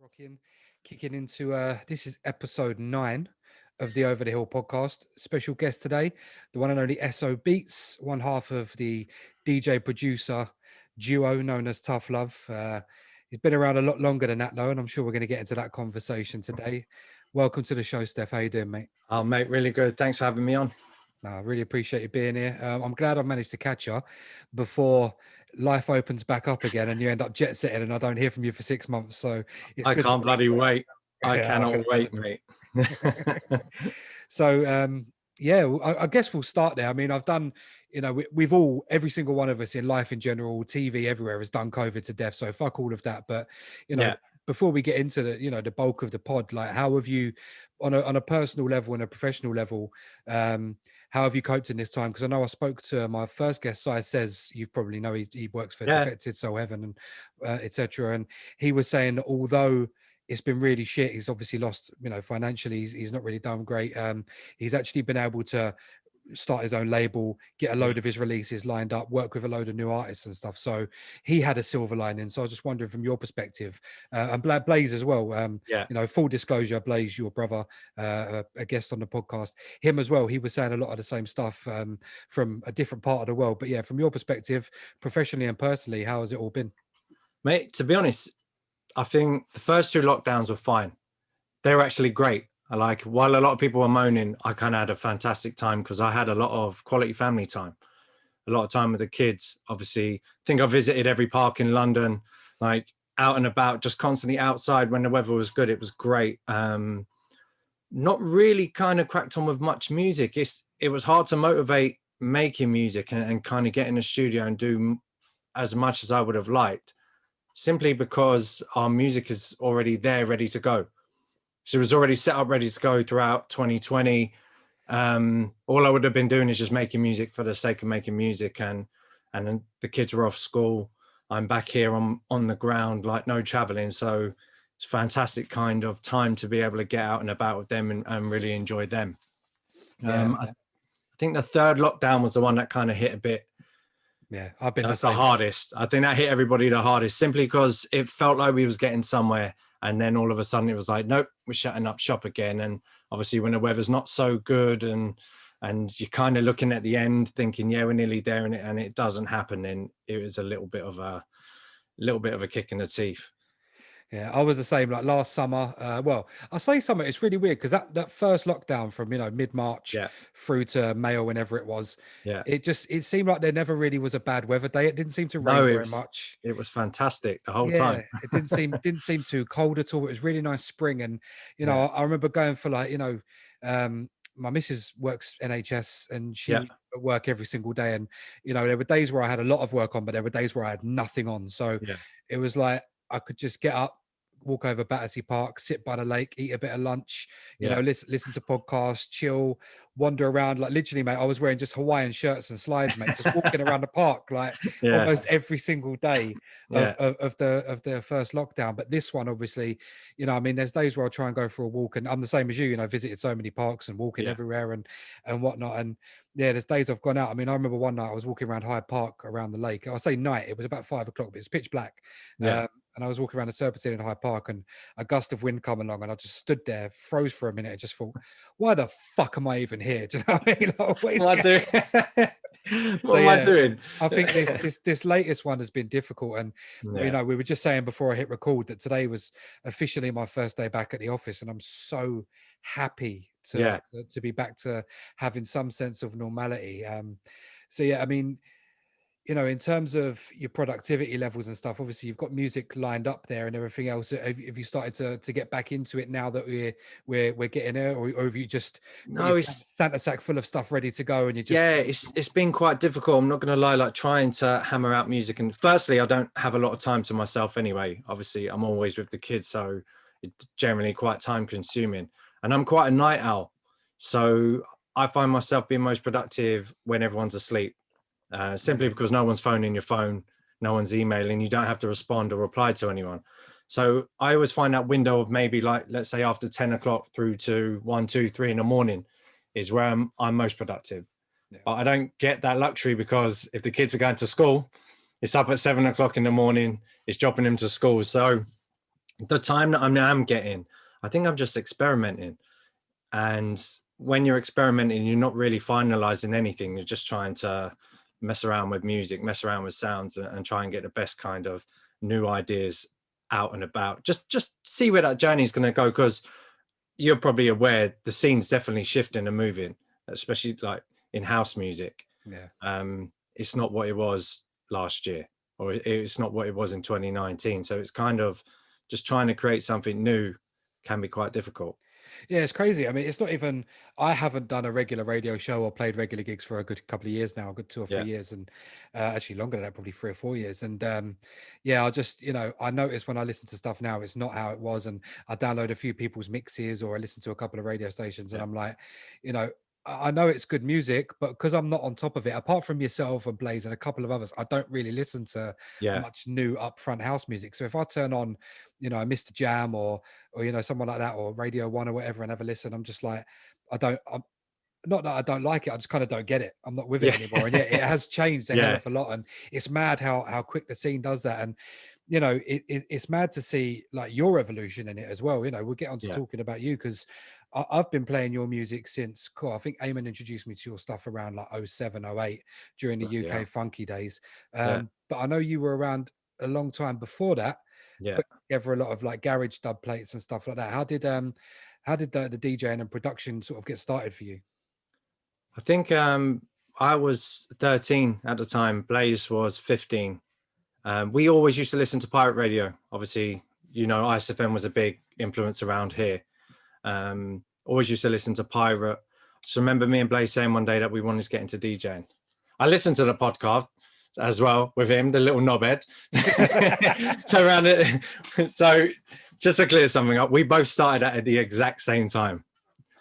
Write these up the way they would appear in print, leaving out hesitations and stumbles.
Rocking, kicking into this is episode 9 of the Over the Hill podcast. Special guest today, the one and only SO Beats, one half of the DJ producer duo known as Tough Love. He's been around a lot longer than that though, and I'm sure we're going to get into that conversation today. Welcome to the show, Steph. How you doing, mate? Oh, mate, really good. Thanks for having me on. No, I really appreciate you being here. I'm glad I've managed to catch you before life opens back up again and you end up jet setting and I don't hear from you for 6 months. So it's I good. can't bloody wait. I Yeah, cannot can wait, imagine. mate. So yeah, I guess we'll start there. I mean, I've done, we've all, every single one of us in life in general, TV everywhere has done COVID to death. So fuck all of that. But Yeah. before we get into the bulk of the pod, like how have you, on a personal level and a professional level, how have you coped in this time? Because I know I spoke to my first guest, Si Says, you probably know he works for Yeah. Defected Soul Heaven and etc. And he was saying that although it's been really shit, he's obviously lost, financially, he's not really done great. He's actually been able to start his own label, get a load of his releases lined up, work with a load of new artists and stuff. So he had a silver lining. So I was just wondering from your perspective, and Blaze as well. Full disclosure, Blaze, your brother, a guest on the podcast, him as well. He was saying a lot of the same stuff from a different part of the world. But yeah, from your perspective, professionally and personally, how has it all been? Mate, to be honest, I think the first 2 lockdowns were fine. They were actually great. While a lot of people were moaning, I kind of had a fantastic time because I had a lot of quality family time, a lot of time with the kids. Obviously, I think I visited every park in London, like out and about, just constantly outside when the weather was good. It was great. Not really kind of cracked on with much music. It was hard to motivate making music and kind of get in the studio and do as much as I would have liked, simply because our music is already there, ready to go. So it was already set up, ready to go throughout 2020. All I would have been doing is just making music for the sake of making music. And then the kids were off school. I'm back here on the ground, like no traveling. So it's fantastic kind of time to be able to get out and about with them and really enjoy them. I think the 3rd lockdown was the one that kind of hit a bit. Yeah, I've been the hardest. I think that hit everybody the hardest, simply because it felt like we was getting somewhere. And then all of a sudden it was like, nope, we're shutting up shop again. And obviously when the weather's not so good and you're kind of looking at the end thinking, yeah, we're nearly there, and it doesn't happen, then it was a little bit of a kick in the teeth. Yeah, I was the same. Like last summer, well, I say summer, it's really weird because that first lockdown from mid-March through to May or whenever it was, it seemed like there never really was a bad weather day. It didn't seem to rain very much. It was fantastic the whole time. It didn't seem too cold at all. It was really nice spring, and I remember going for my missus works NHS and she at work every single day, and there were days where I had a lot of work on, but there were days where I had nothing on. So it was like I could just get up, walk over Battersea Park, sit by the lake, eat a bit of lunch, listen to podcasts, chill, wander around. Like literally, mate, I was wearing just Hawaiian shirts and slides, mate, just walking around the park like almost every single day of the first lockdown. But this one, obviously, I mean, there's days where I try and go for a walk, and I'm the same as you. Visited so many parks and walking everywhere and whatnot. And yeah, there's days I've gone out. I mean, I remember one night I was walking around Hyde Park around the lake. I say night, it was about 5 o'clock, but it's pitch black. And I was walking around the Serpentine in Hyde Park, and a gust of wind come along, and I just stood there, froze for a minute, and just thought, "Why the fuck am I even here?" Do you know what I mean? Like, what am I doing? What am I doing? I think this latest one has been difficult, and we were just saying before I hit record that today was officially my first day back at the office, and I'm so happy to be back to having some sense of normality. So yeah, I mean, in terms of your productivity levels and stuff, obviously you've got music lined up there and everything else. Have you started to get back into it now that we're getting there, or have you just Santa sack full of stuff ready to go and you just it's been quite difficult, I'm not going to lie, like trying to hammer out music. And firstly, I don't have a lot of time to myself anyway. Obviously I'm always with the kids, so it's generally quite time consuming, and I'm quite a night owl, so I find myself being most productive when everyone's asleep. Simply because no one's phoning your phone, no one's emailing, you don't have to respond or reply to anyone. So I always find that window of maybe, like, let's say after 10 o'clock through to 1, 2, 3 in the morning is where I'm most productive. But I don't get that luxury, because if the kids are going to school, it's up at 7 o'clock in the morning, it's dropping them to school. So the time that I'm getting, I think I'm just experimenting. And when you're experimenting, you're not really finalizing anything. You're just trying to mess around with music, mess around with sounds, and try and get the best kind of new ideas out and about. Just see where that journey is going to go, because you're probably aware the scene's definitely shifting and moving, especially like in house music. Yeah. It's not what it was last year, or it's not what it was in 2019. So it's kind of just trying to create something new can be quite difficult. Yeah, it's crazy. I mean, it's not even, I haven't done a regular radio show or played regular gigs for a good couple of years now, a good 2 or 3 years, and actually longer than that, probably 3 or 4 years. And yeah, I just, I notice when I listen to stuff now, it's not how it was. And I download a few people's mixes or I listen to a couple of radio stations and Yeah. I'm like, you know, I know it's good music, but because I'm not on top of it, apart from yourself and Blaze and a couple of others, I don't really listen to Yeah. much new upfront house music. So if I turn on, Mr. Jam or someone like that, or Radio One or whatever, and have a listen, I'm just like, I'm not that I don't like it, I just kind of don't get it. I'm not with it Yeah. anymore. And yeah, it has changed a hell Yeah. of a lot. And it's mad how quick the scene does that. And it's mad to see like your evolution in it as well. We'll get on to Yeah. talking about you, because I've been playing your music since, cool, I think Eamon introduced me to your stuff around like 07, 08 during the Yeah. UK funky days. Yeah. But I know you were around a long time before that, Yeah. put together a lot of like garage dub plates and stuff like that. How did the DJing and production sort of get started for you? I think I was 13 at the time. Blaze was 15. We always used to listen to pirate radio. Obviously, ISFM was a big influence around here. Always used to listen to pirate. Just remember me and Blaze saying one day that we wanted to get into DJing. I listened to the podcast as well with him, the little knobhead. So around it. So just to clear something up, we both started at the exact same time.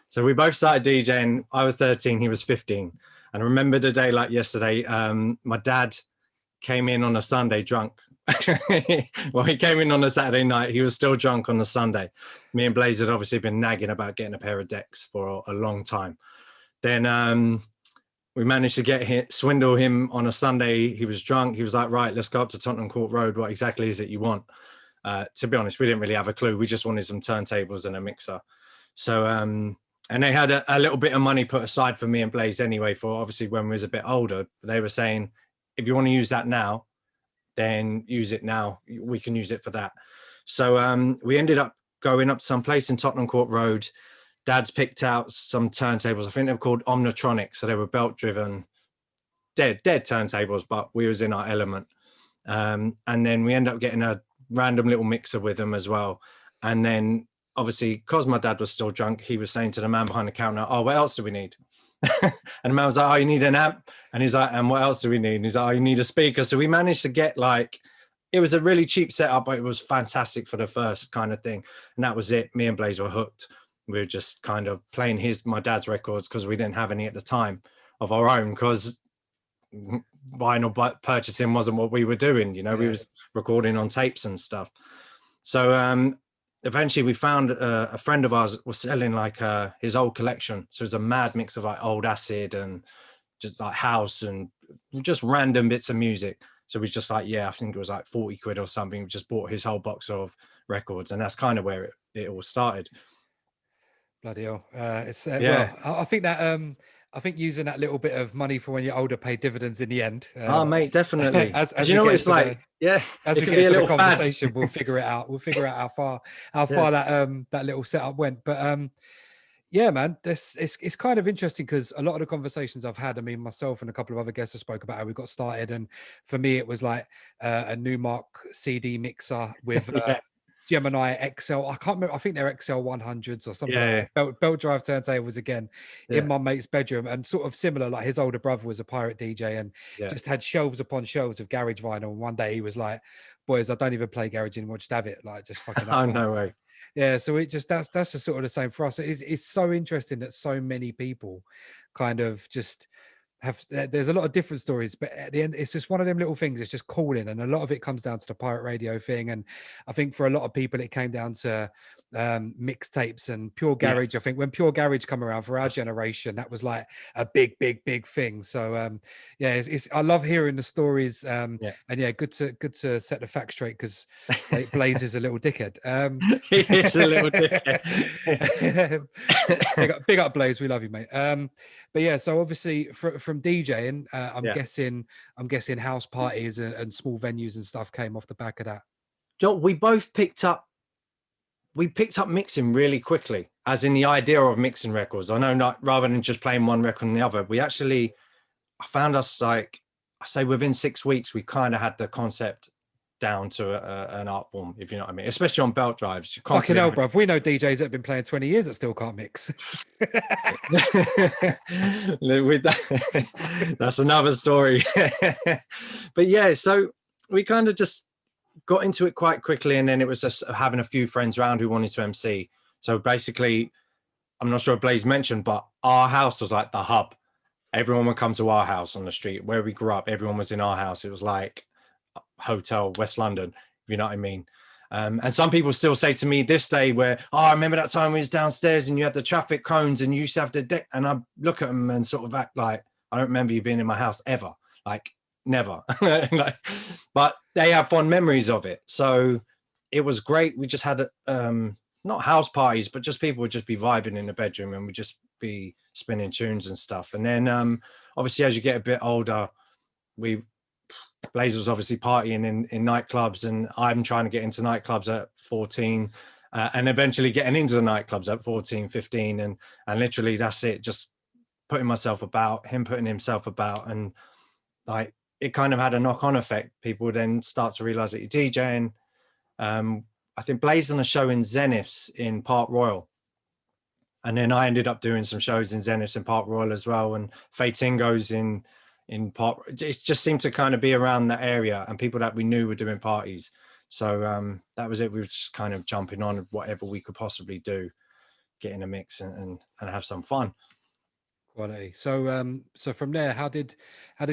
So we both started DJing. I was 13, he was 15. And I remember the day like yesterday. My dad came in on a Sunday drunk. Well, he came in on a Saturday night. He was still drunk on the Sunday. Me and Blaze had obviously been nagging about getting a pair of decks for a long time. Then we managed to swindle him on a Sunday. He was drunk. He was like, right, let's go up to Tottenham Court Road. What exactly is it you want? To be honest, we didn't really have a clue. We just wanted some turntables and a mixer. So, and they had a little bit of money put aside for me and Blaze anyway, for obviously when we was a bit older. They were saying, if you want to use that now, then use it now. We can use it for that. So we ended up going up to some place in Tottenham Court Road. Dad's picked out some turntables. I think they were called Omnitronic. So they were belt driven, dead turntables, but we was in our element. And then we ended up getting a random little mixer with them as well. And then obviously, because my dad was still drunk, he was saying to the man behind the counter, oh, what else do we need? And the man was like, oh, you need an amp? And he's like, and what else do we need? And he's like, oh, you need a speaker. So we managed to get it was a really cheap setup, but it was fantastic for the first kind of thing. And that was it. Me and Blaze were hooked. We were just kind of playing my dad's records, because we didn't have any at the time of our own, because vinyl purchasing wasn't what we were doing. Yeah. We was recording on tapes and stuff. So eventually we found a friend of ours was selling his old collection. So it was a mad mix of like old acid and just like house and just random bits of music. So we just like, I think it was like 40 quid or something. We just bought his whole box of records, and that's kind of where it all started. Bloody hell. Well, I think using that little bit of money for when you're older paid dividends in the end. Oh, mate, definitely. As you know what it's like? As we get into the conversation, we'll figure it out. We'll figure out how far that little setup went. But yeah, man, it's kind of interesting, because a lot of the conversations I've had, I mean, myself and a couple of other guests have spoke about how we got started, and for me, it was like a Newmark CD mixer with Gemini XL. I can't remember. I think they're XL 100s or something. Yeah. Belt drive turntables again in my mate's bedroom, and sort of similar. Like his older brother was a pirate DJ and just had shelves upon shelves of garage vinyl. And one day he was like, "Boys, I don't even play garage anymore. Just have it. Like, just fucking." Oh, no way. Yeah, so that's just sort of the same for us. It's so interesting that so many people kind of just there's a lot of different stories, but at the end it's just one of them little things. It's just calling, and a lot of it comes down to the pirate radio thing. And I think for a lot of people it came down to mixtapes and pure Yeah. garage. I think when pure garage come around for our generation, that was like a big thing. So yeah, it's I love hearing the stories. And yeah, good to set the facts straight, because Blaze is a little dickhead. He is a little dickhead. big up Blaze, we love you, mate. But yeah, so obviously from DJing, I'm guessing house parties and small venues and stuff came off the back of that. Joe, we both picked up mixing really quickly, as in the idea of mixing records. I know, not rather than just playing one record and the other, I found us, like I say, within 6 weeks we kind of had the concept down to an art form, if you know what I mean, especially on belt drives. Fucking hell, bruv. We know DJs that have been playing 20 years that still can't mix. That's another story. But yeah, so we kind of just got into it quite quickly, and then it was just having a few friends around who wanted to MC. So basically, I'm not sure if Blaze mentioned, but our house was like the hub. Everyone would come to our house on the street where we grew up. Everyone was in our house. It was like hotel West London, if you know what I mean. And some people still say to me this day, where, oh, I remember that time we was downstairs and you had the traffic cones and you used to have the deck. And I look at them and sort of act like, I don't remember you being in my house ever, like never. Like, but they have fond memories of it. So it was great. We just had not house parties, but just people would just be vibing in the bedroom and we'd just be spinning tunes and stuff. And then obviously as you get a bit older, Blaze was obviously partying in nightclubs, and I'm trying to get into nightclubs at 14 and eventually getting into the nightclubs at 14, 15. And literally that's it, just putting myself about, him putting himself about. And like, it kind of had a knock-on effect. People would then start to realize that you're DJing. I think Blaze done a show in Zeniths in Park Royal. And then I ended up doing some shows in Zeniths in Park Royal as well. And Fatingo's in Park. It just seemed to kind of be around that area, and people that we knew were doing parties. So that was it. We were just kind of jumping on whatever we could possibly do, get in a mix and have some fun. Quality. So so from there, how did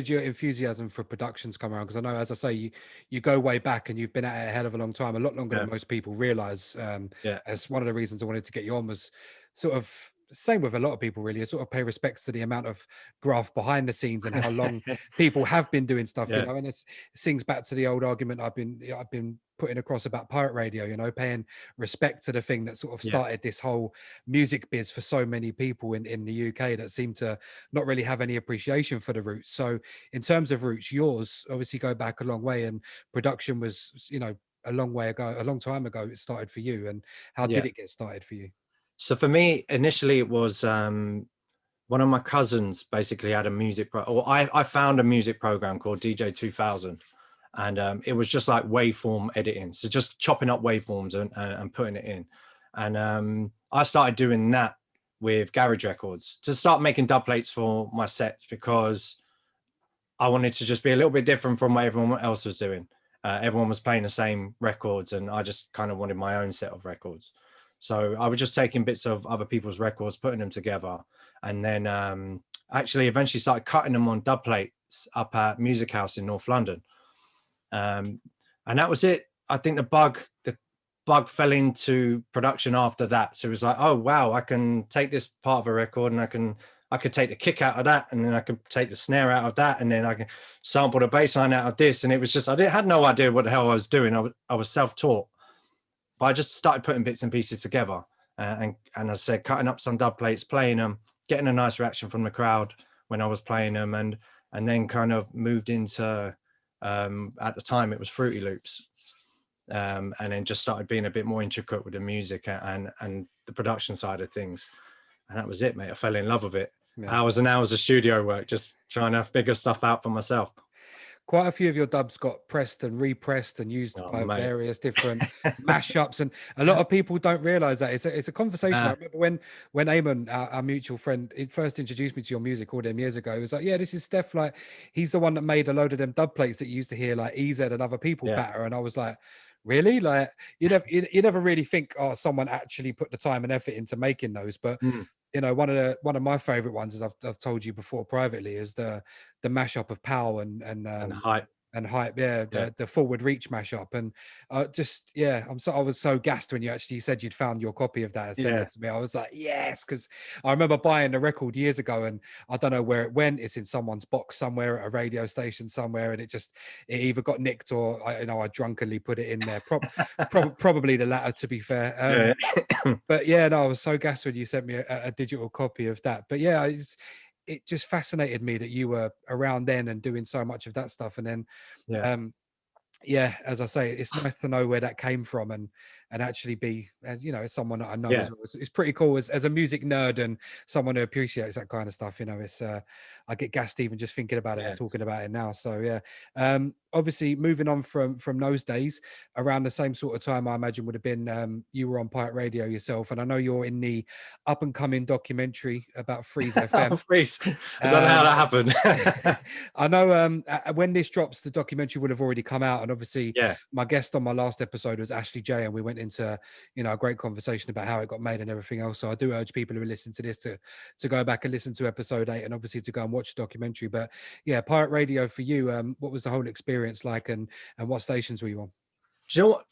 your enthusiasm for productions come around? Because I know, as I say, you go way back and you've been at it a hell of a long time, a lot longer than most people realize. As one of the reasons I wanted to get you on was sort of same with a lot of people, really, sort of pay respects to the amount of graft behind the scenes and how long people have been doing stuff, you know. And it sings back to the old argument I've been putting across about pirate radio, you know, paying respect to the thing that sort of started this whole music biz for so many people in the UK that seem to not really have any appreciation for the roots. So in terms of roots, yours obviously go back a long way, and production was, you know, a long time ago it started for you. And how did it get started for you? So for me, initially it was one of my cousins basically had a music I found a music program called DJ 2000, and it was just like waveform editing, so just chopping up waveforms and putting it in. And I started doing that with Garage Records to start making dub plates for my sets, because I wanted to just be a little bit different from what everyone else was doing. Everyone was playing the same records, and I just kind of wanted my own set of records. So I was just taking bits of other people's records, putting them together, and then actually eventually started cutting them on dub plates up at Music House in North London. And that was it. I think the bug fell into production after that. So it was like, oh wow, I can take this part of a record and I could take the kick out of that, and then I could take the snare out of that, and then I can sample the bass line out of this. And it was just, I had no idea what the hell I was doing. I was self-taught. But I just started putting bits and pieces together, and as I said, cutting up some dub plates, playing them, getting a nice reaction from the crowd when I was playing them, and then kind of moved into at the time it was Fruity Loops, and then just started being a bit more intricate with the music and the production side of things, and that was it, mate. I fell in love with it. Hours and hours of studio work, just trying to figure stuff out for myself. Quite a few of your dubs got pressed and repressed and used by various different mashups, and a lot of people don't realize that it's a conversation. I remember when Eamon, our mutual friend, he first introduced me to your music all them years ago. He was like, yeah, this is Steph, like he's the one that made a load of them dub plates that you used to hear like EZ and other people batter. And I was like, really? Like you never really think, oh, someone actually put the time and effort into making those. But you know, one of my favorite ones, as I've told you before privately, is the mashup of Pow And hype. and Hype, yeah, Yeah. the Forward Reach mashup. And just, yeah, I was so gassed when you actually said you'd found your copy of that and sent Yeah. it to me. I was like, yes, because I remember buying the record years ago, and I don't know where it went. It's in someone's box somewhere at a radio station somewhere, and it either got nicked, or I drunkenly put it in there. Probably the latter, to be fair. Yeah. But yeah, no, I was so gassed when you sent me a digital copy of that. But yeah, it just fascinated me that you were around then and doing so much of that stuff. And then, Yeah. um, yeah, as I say, it's nice to know where that came from, and actually be, you know, as someone that I know Yeah. as well. It's pretty cool as a music nerd and someone who appreciates that kind of stuff. You know, it's I get gassed even just thinking about it and Yeah. talking about it now. So yeah, obviously moving on from those days, around the same sort of time, I imagine would have been you were on Pirate Radio yourself, and I know you're in the up and coming documentary about Freeze FM. Freeze. I don't know how that happened. I know when this drops, the documentary will have already come out, and obviously Yeah. my guest on my last episode was Ashley J, and we went into, you know, a great conversation about how it got made and everything else. So I do urge people who are listening to this to go back and listen to episode 8, and obviously to go and watch the documentary. But yeah, Pirate Radio for you, what was the whole experience like, and what stations were you on? Do you know what?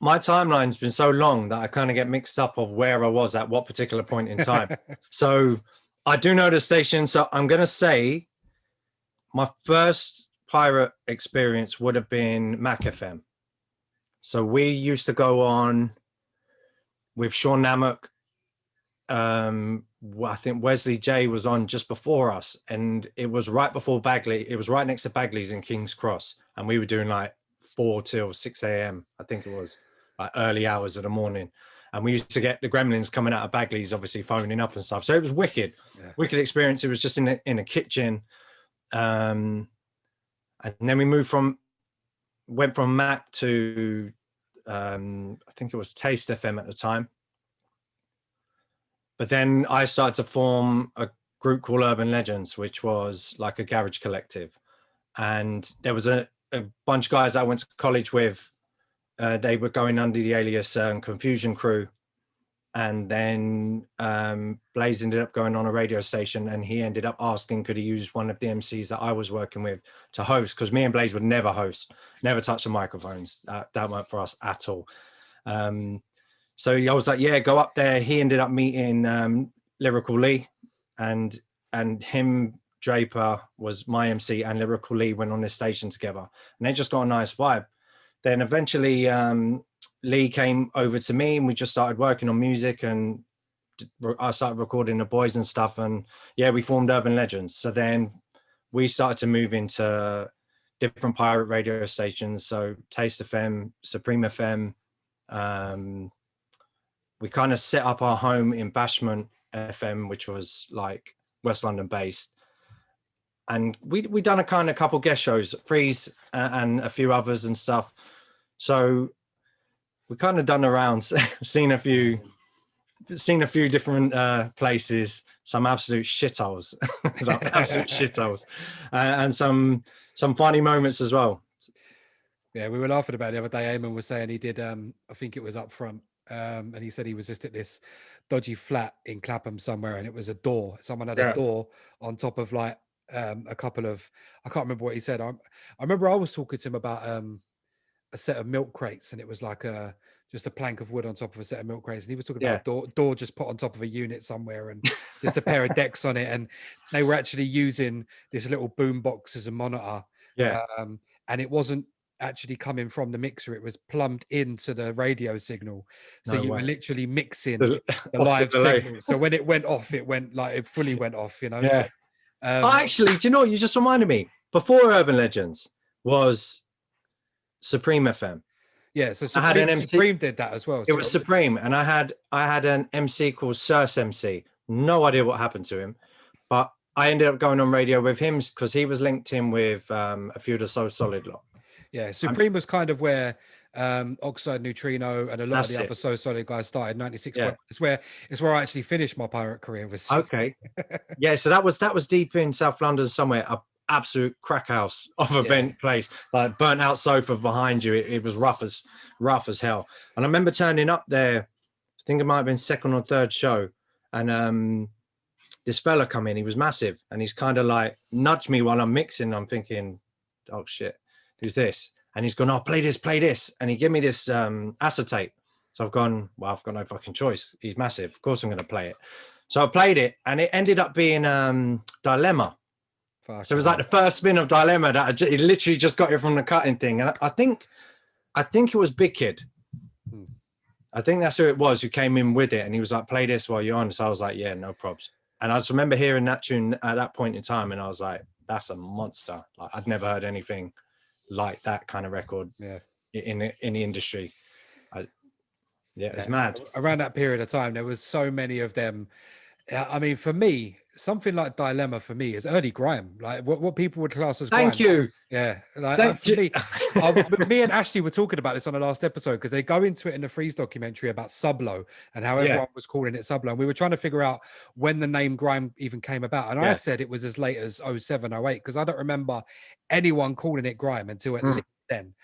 My timeline's been so long that I kind of get mixed up of where I was at what particular point in time. So I do know the station. So I'm going to say my first pirate experience would have been Mac FM. So we used to go on with Sean Nammock. I think Wesley J was on just before us, and it was right before Bagley. It was right next to Bagley's in King's Cross, and we were doing like 4 till 6 a.m. I think it was, like early hours of the morning. And we used to get the gremlins coming out of Bagley's, obviously phoning up and stuff. So it was wicked, wicked experience. It was just in a kitchen. And then we went from Mac to, I think it was Taste FM at the time. But then I started to form a group called Urban Legends, which was like a garage collective. And there was a bunch of guys I went to college with. They were going under the alias Confusion Crew. And then Blaze ended up going on a radio station, and he ended up asking, could he use one of the MCs that I was working with to host? Because me and Blaze would never host, never touch the microphones. That weren't for us at all. So I was like, yeah, go up there. He ended up meeting Lyrical Lee, and him, Draper, was my MC, and Lyrical Lee went on this station together, and they just got a nice vibe. Then eventually Lee came over to me, and we just started working on music, and I started recording the boys and stuff, and yeah, we formed Urban Legends. So then we started to move into different pirate radio stations, so Taste FM, Supreme FM. We kind of set up our home in Bashment FM, which was like West London based. And we done a kind of couple guest shows, Freeze and a few others and stuff. So we kind of done around, seen a few different places, some absolute shitholes, and some funny moments as well. Yeah, we were laughing about it the other day. Eamon was saying he did, I think it was up front. And he said he was just at this dodgy flat in Clapham somewhere, and it was a door. Someone had a door on top of like a couple of, I can't remember what he said. I remember I was talking to him about a set of milk crates, and it was like just a plank of wood on top of a set of milk crates, and he was talking about a door just put on top of a unit somewhere, and just a pair of decks on it, and they were actually using this little boom box as a monitor, and it wasn't actually coming from the mixer, it was plumbed into the radio signal, so you were literally mixing the live signal, so when it went off, it went like it fully went off, you know. So, actually, do you know what, you just reminded me, before Urban Legends was Supreme FM. Yeah, so Supreme, I had an MC, Supreme did that as well. It was Supreme, and I had an MC called Circe MC. No idea what happened to him, but I ended up going on radio with him because he was linked in with a few of the So Solid lot. Yeah, Supreme was kind of where Oxide, Neutrino, and a lot of the other So Solid guys started. 96. Yeah. It's where I actually finished my pirate career. Was okay. Yeah, so that was deep in South London somewhere. A absolute crack house of event place, like burnt out sofa behind you. It was rough as hell. And I remember turning up there, I think it might have been second or third show, and this fella come in, he was massive, and he's kind of like nudged me while I'm mixing. I'm thinking, oh shit, who's this? And he's gone, oh, play this. And he gave me this acetate. So I've gone, well, I've got no fucking choice. He's massive. Of course I'm going to play it. So I played it, and it ended up being Dilemma. So it was like the first spin of Dilemma that he literally just got it from the cutting thing. And I think it was Big Kid. I think that's who it was who came in with it. And he was like, play this while you're on. So I was like, yeah, no probs. And I just remember hearing that tune at that point in time, and I was like, that's a monster. Like, I'd never heard anything like that kind of record in the industry. It's mad. Around that period of time, there was so many of them. I mean, for me, something like Dilemma for me is early grime, like what people would class as grime. Thank you. Yeah, like for me, me and Ashley were talking about this on the last episode, because they go into it in the Freeze documentary about Sublo and how everyone was calling it Sublo, and we were trying to figure out when the name grime even came about, and I said it was as late as 07, 08, because I don't remember anyone calling it grime until at least then.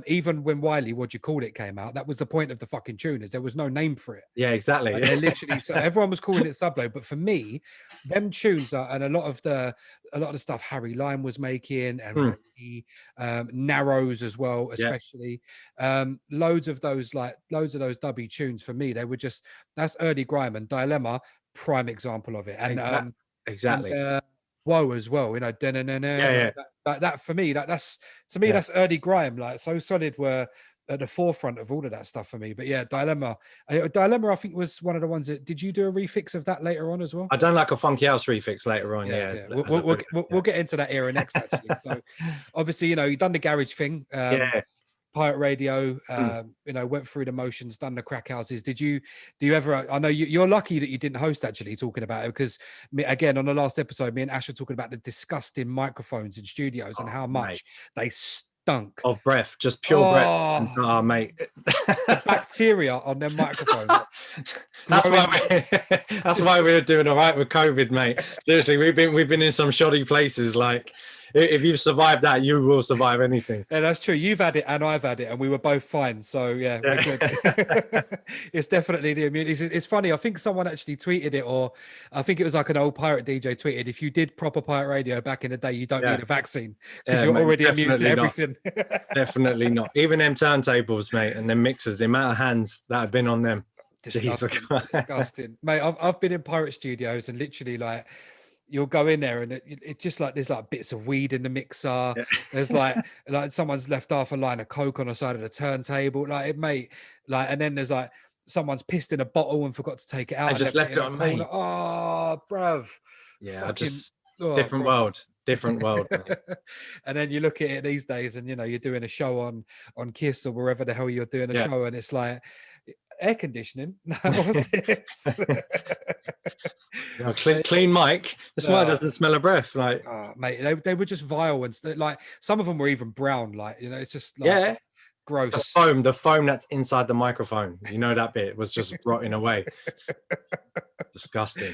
Even when Wiley, what you call it, came out, that was the point of the fucking tune, is there was no name for it. Yeah, exactly. Like, they're literally, so everyone was calling it Sublo, but for me, them tunes are, and a lot of the stuff Harry Lime was making, and Narrows as well, especially loads of those dubby tunes, for me, they were just, that's early grime. And Dilemma, prime example of it. And exactly. And, Whoa as well, you know, that for me, that's early grime. Like, So Solid were at the forefront of all of that stuff for me. But yeah, Dilemma I think was one of the ones that, did you do a refix of that later on as well? I done like a Funky House refix later on. We'll get into that era next, actually. So obviously, you know, you've done the garage thing. Pirate Radio, you know, went through the motions, done the crack houses. Do you ever, I know you're lucky that you didn't host, actually, talking about it, because again, on the last episode, me and Ash were talking about the disgusting microphones in studios and how much they stunk of breath, just pure breath. Oh, mate, the bacteria on their microphones. That's why we're doing all right with COVID, mate. Seriously, we've been in some shoddy places. Like, if you've survived that, you will survive anything. Yeah, that's true. You've had it and I've had it, and we were both fine. So yeah. We're good. It's definitely the immunity. It's funny. I think someone actually tweeted it, or I think it was like an old pirate DJ tweeted, if you did proper pirate radio back in the day, you don't need a vaccine, because you're already immune to everything. Definitely not. Even them turntables, mate, and them mixers, the amount of hands that have been on them. Disgusting. Mate, I've been in pirate studios, and literally, like, you'll go in there and it's just like there's like bits of weed in the mixer. There's like someone's left half a line of coke on the side of the turntable, like, it, mate, like, and then there's like someone's pissed in a bottle and forgot to take it out. I just left it on me. Oh, bruv. Yeah, different world. And then you look at it these days, and you know, you're doing a show on Kiss or wherever the hell you're doing a show, and it's like, air conditioning. What's this? Clean mic. This mic doesn't smell of breath. Like, mate, they were just vile, and like some of them were even brown. Like, you know, it's just like, gross. The foam that's inside the microphone, you know, that bit was just rotting away. Disgusting.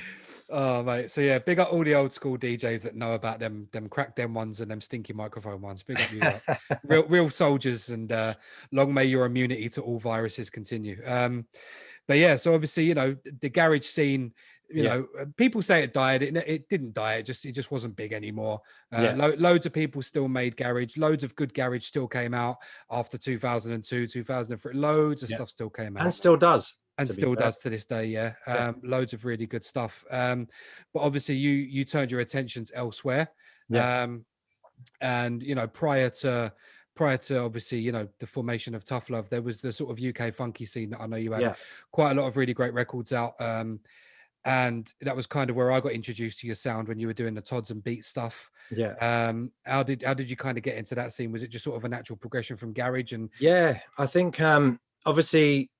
Oh, mate. So yeah, big up all the old school DJs that know about them crack them ones and them stinky microphone ones. Big up you, real soldiers, and long may your immunity to all viruses continue. But yeah, so obviously, you know, the garage scene, you know, people say it died. It didn't die. It just wasn't big anymore. Loads of people still made garage. Loads of good garage still came out after 2002, 2003. Loads of stuff still came out. And still does. And still does to this day, loads of really good stuff. But obviously you turned your attentions elsewhere. And, you know, prior to obviously, you know, the formation of Tough Love, there was the sort of UK funky scene that I know you had quite a lot of really great records out. And that was kind of where I got introduced to your sound, when you were doing the Tods and Beat stuff. How did you kind of get into that scene? Was it just sort of a natural progression from garage? And I think obviously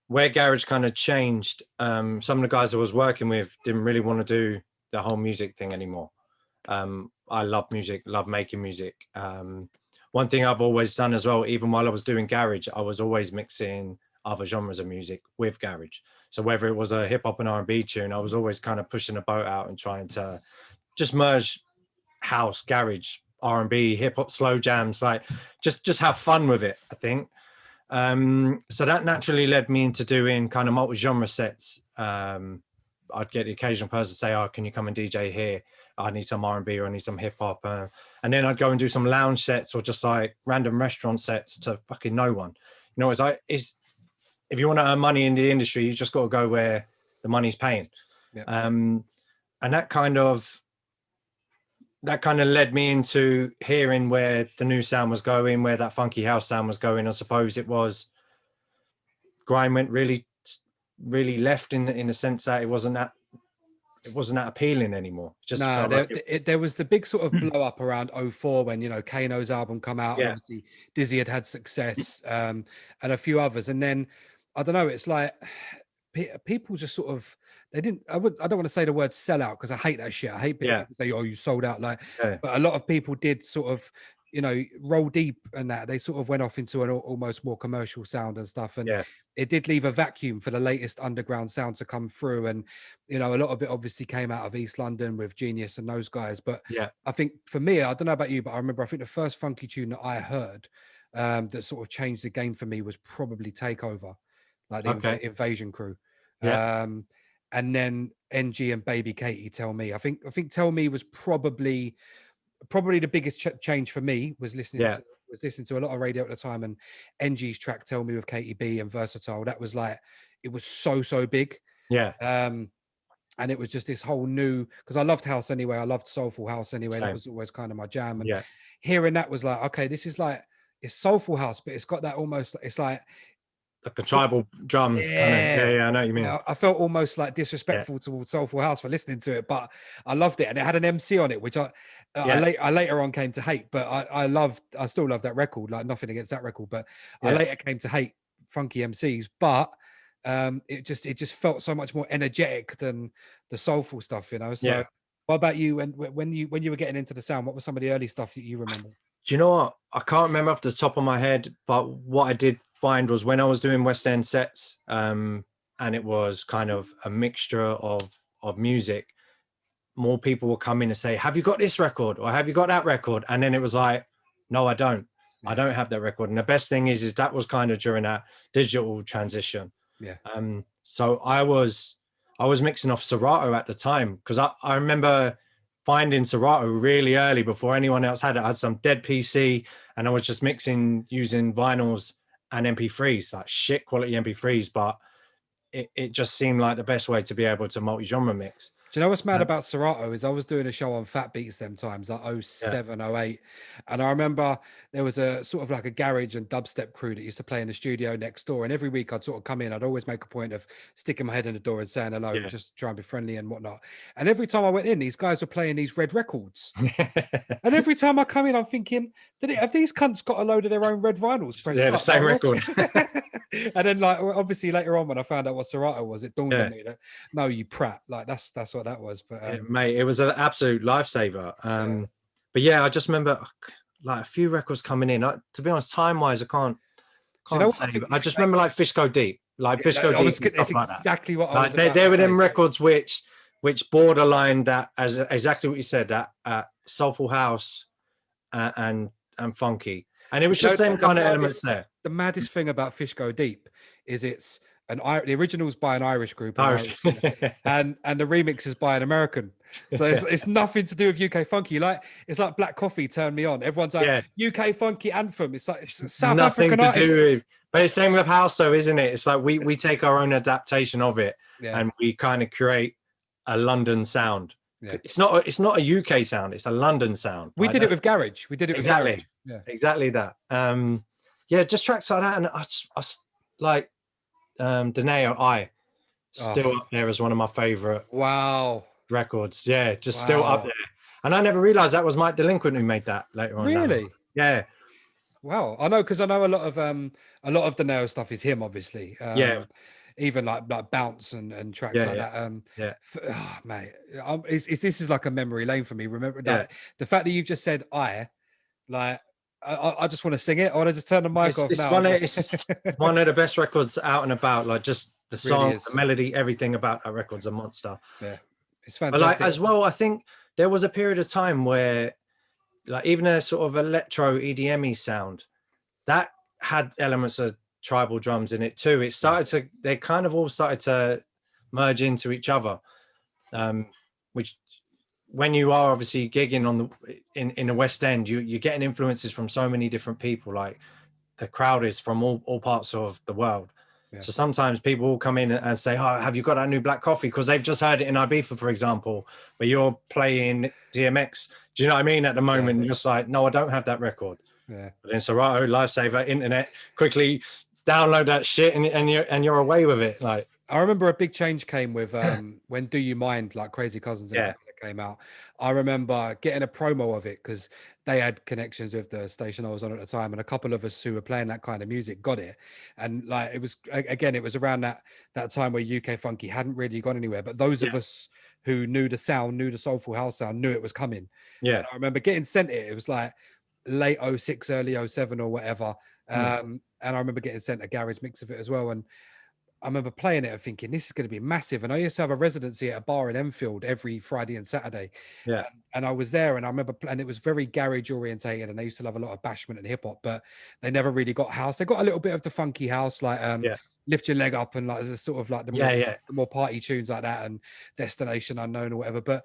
where garage kind of changed, some of the guys I was working with didn't really want to do the whole music thing anymore. I love music, love making music. One thing I've always done as well, even while I was doing garage, I was always mixing other genres of music with garage. So whether it was a hip hop and R&B tune, I was always kind of pushing the boat out and trying to just merge house, garage, R&B, hip hop, slow jams, like just have fun with it, I think. So that naturally led me into doing kind of multi-genre sets. I'd get the occasional person say, "Oh, can you come and DJ here? I need some R&B or I need some hip hop," and then I'd go and do some lounge sets or just like random restaurant sets to fucking no one. You know, if you want to earn money in the industry, you just got to go where the money's paying. Yeah. And that kind of led me into hearing where the new sound was going, where that funky house sound was going. I suppose it was grime went really left in the sense that it wasn't that appealing anymore. It just No, felt like there was the big sort of blow up around '04 when, you know, Kano's album come out, and yeah, obviously Dizzy had success, and a few others. And then I don't know, it's like people just sort of, they didn't, I don't want to say the word sell out because I hate that shit. I hate people yeah, say, "Oh, you sold out," like, yeah, but a lot of people did sort of, you know, roll deep, and that they sort of went off into an almost more commercial sound and stuff. And yeah, it did leave a vacuum for the latest underground sound to come through. And, you know, a lot of it obviously came out of East London with Genius and those guys. But yeah. I think for me, I don't know about you, but I remember, I think the first funky tune that I heard, that sort of changed the game for me was probably Takeover, like the Okay. Invasion Crew. Yeah, And then NG and Baby Katie, Tell Me. I think Tell Me was probably the biggest change for me, was listening yeah, to a lot of radio at the time. And NG's track Tell Me with Katie B and Versatile, that was like, it was so big. yeah. And it was just this whole new, because I loved house anyway, I loved soulful house anyway, that Same. was always kind of my jam. And Yeah, hearing that was like, okay, this is like, it's soulful house, but it's got that almost, it's like, like a tribal drum kind of. Yeah, yeah, yeah. I know what you mean. yeah, I felt almost like Yeah, disrespectful towards Soulful House for listening to it, but I loved it, and it had an MC on it, which yeah, I later on came to hate, but I still love that record. Like, nothing against that record, but I yeah. later came to hate funky MCs. But it just felt so much more energetic than the soulful stuff, you know. So, Yeah. what about you? When you were getting into the sound, what was some of the early stuff that you remember? Do you know what? I can't remember off the top of my head, but what I did find was when I was doing West End sets, and it was kind of a mixture of music, more people will come in and say, "Have you got this record?" or "Have you got that record?" And then it was like, "No, I don't. I Yeah, don't have that record." And the best thing is that was kind of during that digital transition. yeah, So I was mixing off Serato at the time, because I remember finding Serato really early before anyone else had it. I had some dead PC and I was just mixing using vinyls and MP3s, like shit quality MP3s, but it just seemed like the best way to be able to multi-genre mix. do you know what's mad Um, about Serato is I was doing a show on Fat Beats them times, like yeah, '07, '08. And I remember there was a sort of like a garage and dubstep crew that used to play in the studio next door. And every week I'd sort of come in, I'd always make a point of sticking my head in the door and saying hello, yeah. just try and be friendly and whatnot. And every time I went in, these guys were playing these red records. And every time I come in, I'm thinking, have these cunts got a load of their own red vinyls pressed Yeah, the up? same Like, record. and then, like, obviously later on when I found out what Serato was, it dawned Yeah. on me that, no, you prat, like that's what that was. But Mate, it was an absolute lifesaver. yeah. But yeah, I just remember like a few records coming in. To be honest, time wise, I can't Do you know what say. I think But I just remember like Fish Go Deep, like Fish Go Deep and it's stuff like that. exactly what I Like was about they to were say. them records which borderline that, as exactly what you said, that soulful house and funky, and it was You know, just same kind of elements there. the maddest thing about Fish Go Deep is it's the original's by an Irish group, an Irish. Irish, you know, and the remix is by an American. So it's nothing to do with UK funky. Like, it's like Black Coffee turned me on. Everyone's like, Yeah, UK funky anthem. It's like, it's South nothing African to do artists. with. But it's same with house, though, isn't it? It's like we take our own adaptation of it, Yeah, and we kind of create a London sound. yeah. It's not a UK sound; it's a London sound. We Like did that. it with Garage. We did it with Garage. Exactly, Yeah. exactly that. Yeah, just tracks like that, and I like Deneo I still Oh, up there as one of my favorite wow. records. Yeah, just still up Wow. there. And I never realized that was Mike Delinquent who made that later on. Really? Yeah, Wow, I know, because I know a lot of the Nail stuff is him, obviously. yeah, Even like Bounce and tracks yeah, like yeah, that. yeah, Oh, mate, this is like a memory lane for me. Remember yeah. that the fact that you've just said like I just want to sing it. I want to just turn the mic off It's now. it's one of the best records out and about. Like just the Really song, is. the melody, everything about that record's a monster. Yeah, it's But like fantastic. as well, I think there was a period of time where like even a sort of electro EDM sound that had elements of tribal drums in it too. They kind of all started to merge into each other. which when you are obviously gigging on in the West End, you're getting influences from so many different people. Like the crowd is from all parts of the world. Yeah. So sometimes people will come in and say, "Oh, have you got that new black coffee?" Because they've just heard it in Ibiza, for example, but you're playing DMX. Do you know what I mean? At the moment, you're just like, "No, I don't have that record." Yeah. But then Serato, Lifesaver, internet, quickly download that shit, and you're away with it. Like, I remember a big change came with when Do You Mind, like Crazy Cousins and Camilla came out. I remember getting a promo of it because they had connections with the station I was on at the time, and a couple of us who were playing that kind of music got it. And like it was again, it was around that time where UK Funky hadn't really gone anywhere, but those of us who knew the sound, knew the soulful house sound, knew it was coming. Yeah. And I remember getting sent it. It was like late 06, early 07 or whatever. And I remember getting sent a garage mix of it as well. And I remember playing it and thinking, this is going to be massive. And I used to have a residency at a bar in Enfield every Friday and Saturday. Yeah. And I was there and I remember, and it was very garage orientated and they used to love a lot of bashment and hip hop, but they never really got house. They got a little bit of the funky house, like Lift Your Leg Up and like there's sort of like the more party tunes like that and Destination Unknown or whatever. But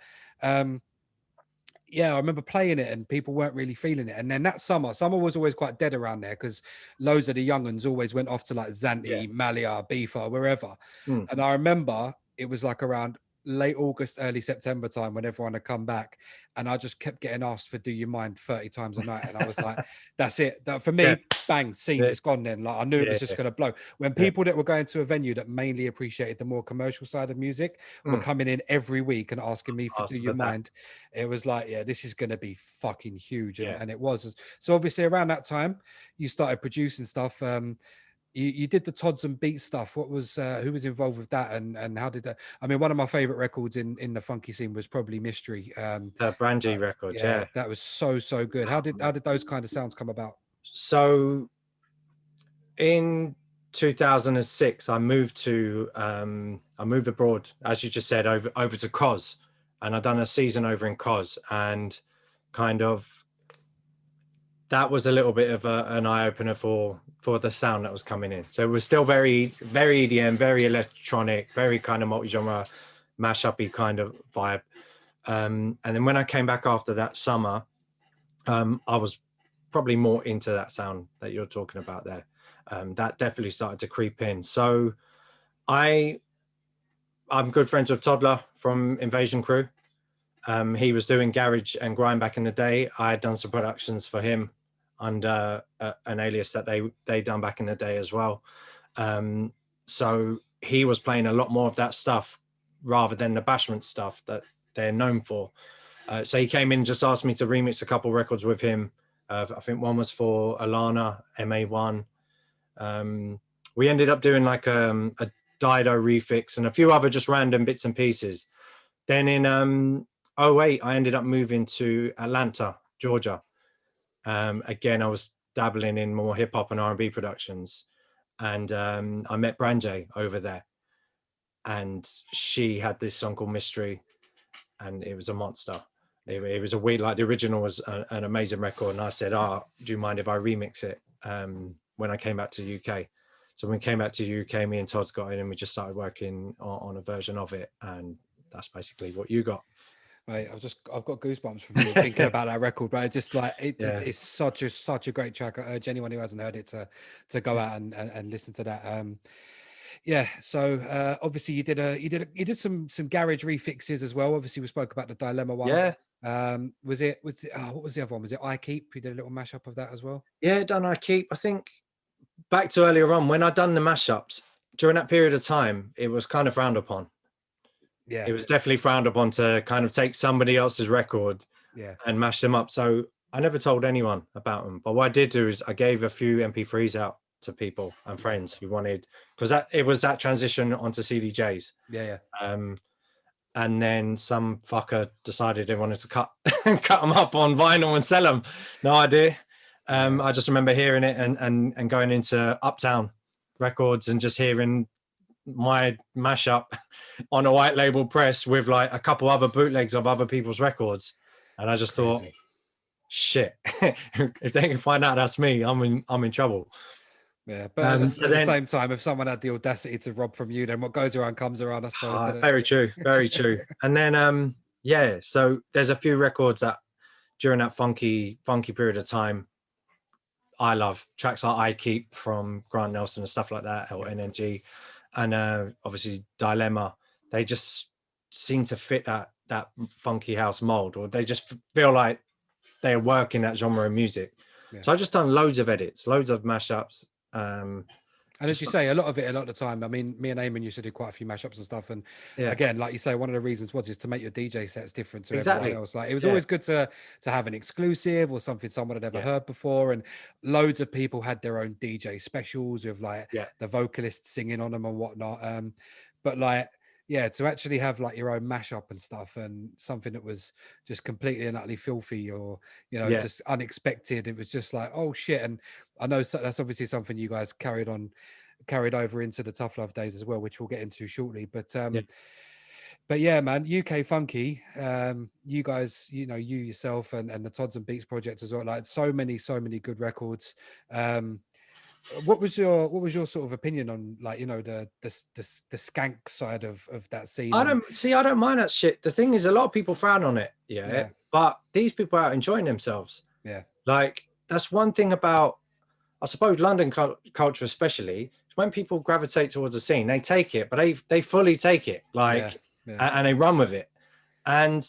yeah, I remember playing it and people weren't really feeling it. And then that summer was always quite dead around there because loads of the young uns always went off to like Zante, Malia, Bifa, wherever. And I remember it was like around late August, early September time when everyone had come back. And I just kept getting asked for Do You Mind 30 times a night. And I was like, that's it. That for me, bang, scene, it's gone then. Like I knew it was just going to blow. When people that were going to a venue that mainly appreciated the more commercial side of music were coming in every week and asking me for Do You Mind, it was like, yeah, this is going to be fucking huge. And it was. So obviously around that time, you started producing stuff. You did the Tods and Beats stuff. What was who was involved with that, and how did that? I mean, one of my favorite records in the funky scene was probably Mystery. The Brandy record, that was so good. How did those kind of sounds come about? So in 2006, I moved abroad, as you just said, over to Cos, and I'd done a season over in Cos, and kind of that was a little bit of an eye-opener for the sound that was coming in. So it was still very EDM, very electronic, very kind of multi-genre, mash-up-y kind of vibe. And then when I came back after that summer, I was probably more into that sound that you're talking about there. That definitely started to creep in. So I'm good friends with Toddler from Invasion Crew. He was doing garage and grime back in the day. I had done some productions for him under an alias that they done back in the day as well. So he was playing a lot more of that stuff rather than the bashment stuff that they're known for. So he came in and just asked me to remix a couple records with him. I think one was for Alana, MA1. We ended up doing like a Dido refix and a few other just random bits and pieces. Then in 08, I ended up moving to Atlanta, Georgia. Again, I was dabbling in more hip hop and R&B productions, and I met Branjay over there, and she had this song called Mystery, and it was a monster. It was a weird, like the original was an amazing record, and I said, "Oh, do you mind if I remix it?" When I came back to the UK. So when we came back to the UK, me and Todd got in, and we just started working on a version of it, and that's basically what you got. Right, I've got goosebumps from you thinking about that record, but just like it's such a great track. I urge anyone who hasn't heard it to go out and listen to that. So obviously you did some garage refixes as well. Obviously we spoke about the Dilemma one. Was it what was the other one? Was it I Keep? You did a little mashup of that as well? Yeah, done I Keep. I think back to earlier on when I'd done the mashups during that period of time, it was kind of frowned upon. Yeah, it was definitely frowned upon to kind of take somebody else's record and mash them up. So I never told anyone about them. But what I did do is I gave a few MP3s out to people and friends who wanted, because it was that transition onto CDJs. And then some fucker decided they wanted to cut them up on vinyl and sell them. No idea. I just remember hearing it and going into Uptown Records and just hearing my mashup on a white label press with like a couple other bootlegs of other people's records, and I just thought, shit, if they can find out that's me, I'm in trouble. Yeah, but at So the then, same time, if someone had the audacity to rob from you, then what goes around comes around, I suppose, doesn't it? very true, very true. And then, yeah, so there's a few records that during that funky period of time I love. Tracks like I Keep from Grant Nelson and stuff like that, or Yeah. NNG, and obviously Dilemma. They just seem to fit that funky house mold, or they just feel like they work in that genre of music. Yeah. So I've just done loads of edits, loads of mashups. And as you say, a lot of the time, I mean, me and Eamon used to do quite a few mashups and stuff. And yeah, again, like you say, one of the reasons was is to make your DJ sets different to everyone exactly. else. Like it was Yeah, always good to have an exclusive or something someone had never yeah, heard before. And loads of people had their own DJ specials with like yeah, the vocalists singing on them and whatnot. But like, yeah, to actually have like your own mashup and stuff and something that was just completely and utterly filthy or, yeah, just unexpected. It was just like, oh shit. And I know that's obviously something you guys carried over into the Tough Love days as well, which we'll get into shortly. yeah. But yeah, man, UK Funky, you guys, you yourself and the Tods and Beats project as well, like so many good records. What was your sort of opinion on like, the skank side of that scene? And I don't mind that shit. The thing is, a lot of people frown on it, yeah, yeah, but these people are out enjoying themselves. yeah, Like, that's one thing about, I suppose, London culture especially, is when people gravitate towards a scene, they take it, but they fully take it, yeah, like, yeah. and they run with it. And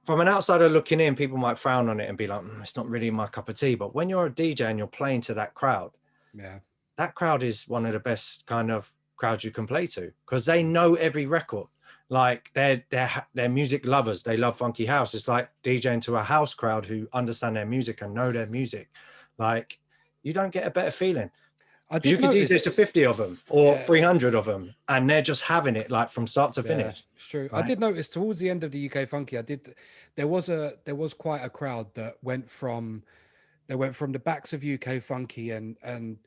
from an outsider looking in, people might frown on it and be like, it's not really my cup of tea. But when you're a DJ and you're playing to that crowd, Yeah. that crowd is one of the best kind of crowds you can play to, because they know every record. Like, they're music lovers. They love funky house. It's like DJing to a house crowd who understand their music and know their music. Like, you don't get a better feeling. I You did could DJ to notice, 50 of them or yeah, 300 of them, and they're just having it, like, from start to yeah, finish. it's true. I Right? did notice towards the end of the UK Funky, there was quite a crowd that went from the backs of UK Funky and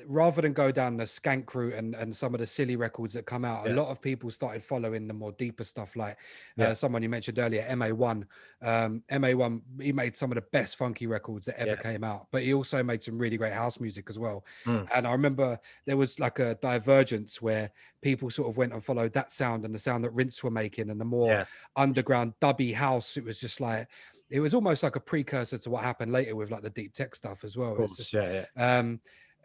rather than go down the skank route and some of the silly records that come out, a Yeah. lot of people started following the more deeper stuff, like Yeah. someone you mentioned earlier, MA1. MA1, he made some of the best funky records that ever Yeah. came out, but he also made some really great house music as well. Mm. And I remember there was like a divergence where people sort of went and followed that sound and the sound that Rinse were making and the more Yeah. underground dubby house. It was just like, it was almost like a precursor to what happened later with like the deep tech stuff as well. Of It's course. just Yeah. Yeah.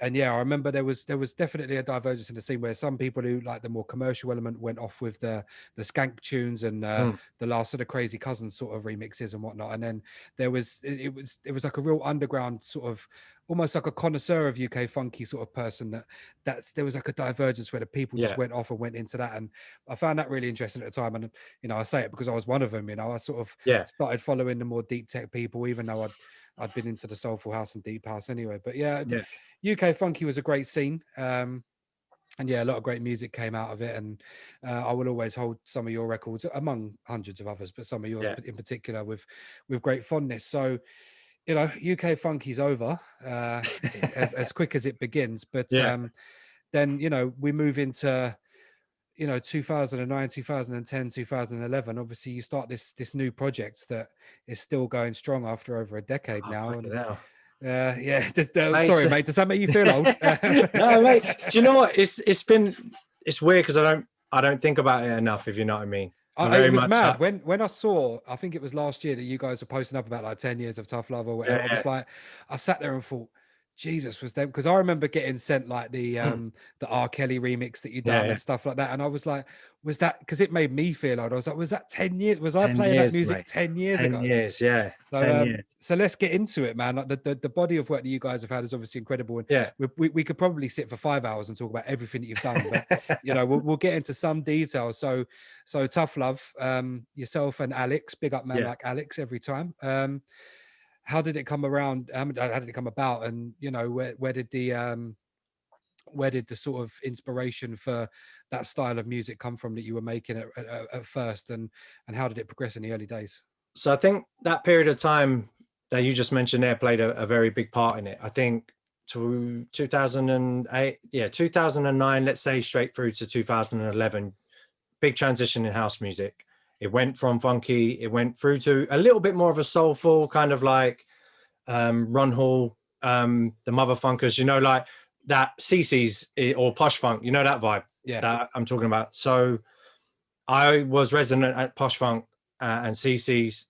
and yeah, I remember there was definitely a divergence in the scene where some people who like the more commercial element went off with the skank tunes and Mm. the last of the Crazy Cousins sort of remixes and whatnot. And then there was it was like a real underground sort of, almost like a connoisseur of UK funky sort of person there was like a divergence where the people just Yeah. went off and went into that. And I found that really interesting at the time. And I say it because I was one of them. I sort of Yeah. started following the more deep tech people, even though I'd been into the soulful house and deep house anyway. But yeah, Yeah. UK Funky was a great scene. And yeah, a lot of great music came out of it. And I will always hold some of your records among hundreds of others, but some of yours Yeah. in particular with great fondness. So, UK Funky's over as quick as it begins. But Yeah. then, we move into 2009, 2010, 2011. Obviously you start this new project that is still going strong after over a decade Oh, now. And fucking hell. yeah, Mate, sorry mate, does that make you feel old? no, mate. Do you know what? It's weird because I don't think about it enough, if you know what I mean. I'm very It was much mad when I saw, I think it was last year that you guys were posting up about like 10 years of Tough Love or whatever. I yeah. was like, I sat there and thought, Jesus, was them, because I remember getting sent like the R. Kelly remix that you Yeah, done yeah. and stuff like that. And I was like, was that, because it made me feel old. I was like, was that 10 years? Was I 10 playing that years, music mate. 10 years 10 ago? years, yeah. So 10 years. so let's get into it, man. Like the body of work that you guys have had is obviously incredible, and Yeah. we could probably sit for 5 hours and talk about everything that you've done. But we'll get into some details. So Tough Love, yourself and Alex, big up man Yeah. like Alex every time. How did it come around? How did it come about? And where did the sort of inspiration for that style of music come from that you were making at first, and how did it progress in the early days? So I think that period of time that you just mentioned there played a very big part in it. I think to 2008, 2009, let's say straight through to 2011, big transition in house music. It went from funky, it went through to a little bit more of a soulful kind of like Run Hall the mother funkers, you know, like that CC's or posh funk, you know, that vibe that I'm talking about. So I was resident at posh funk and CC's,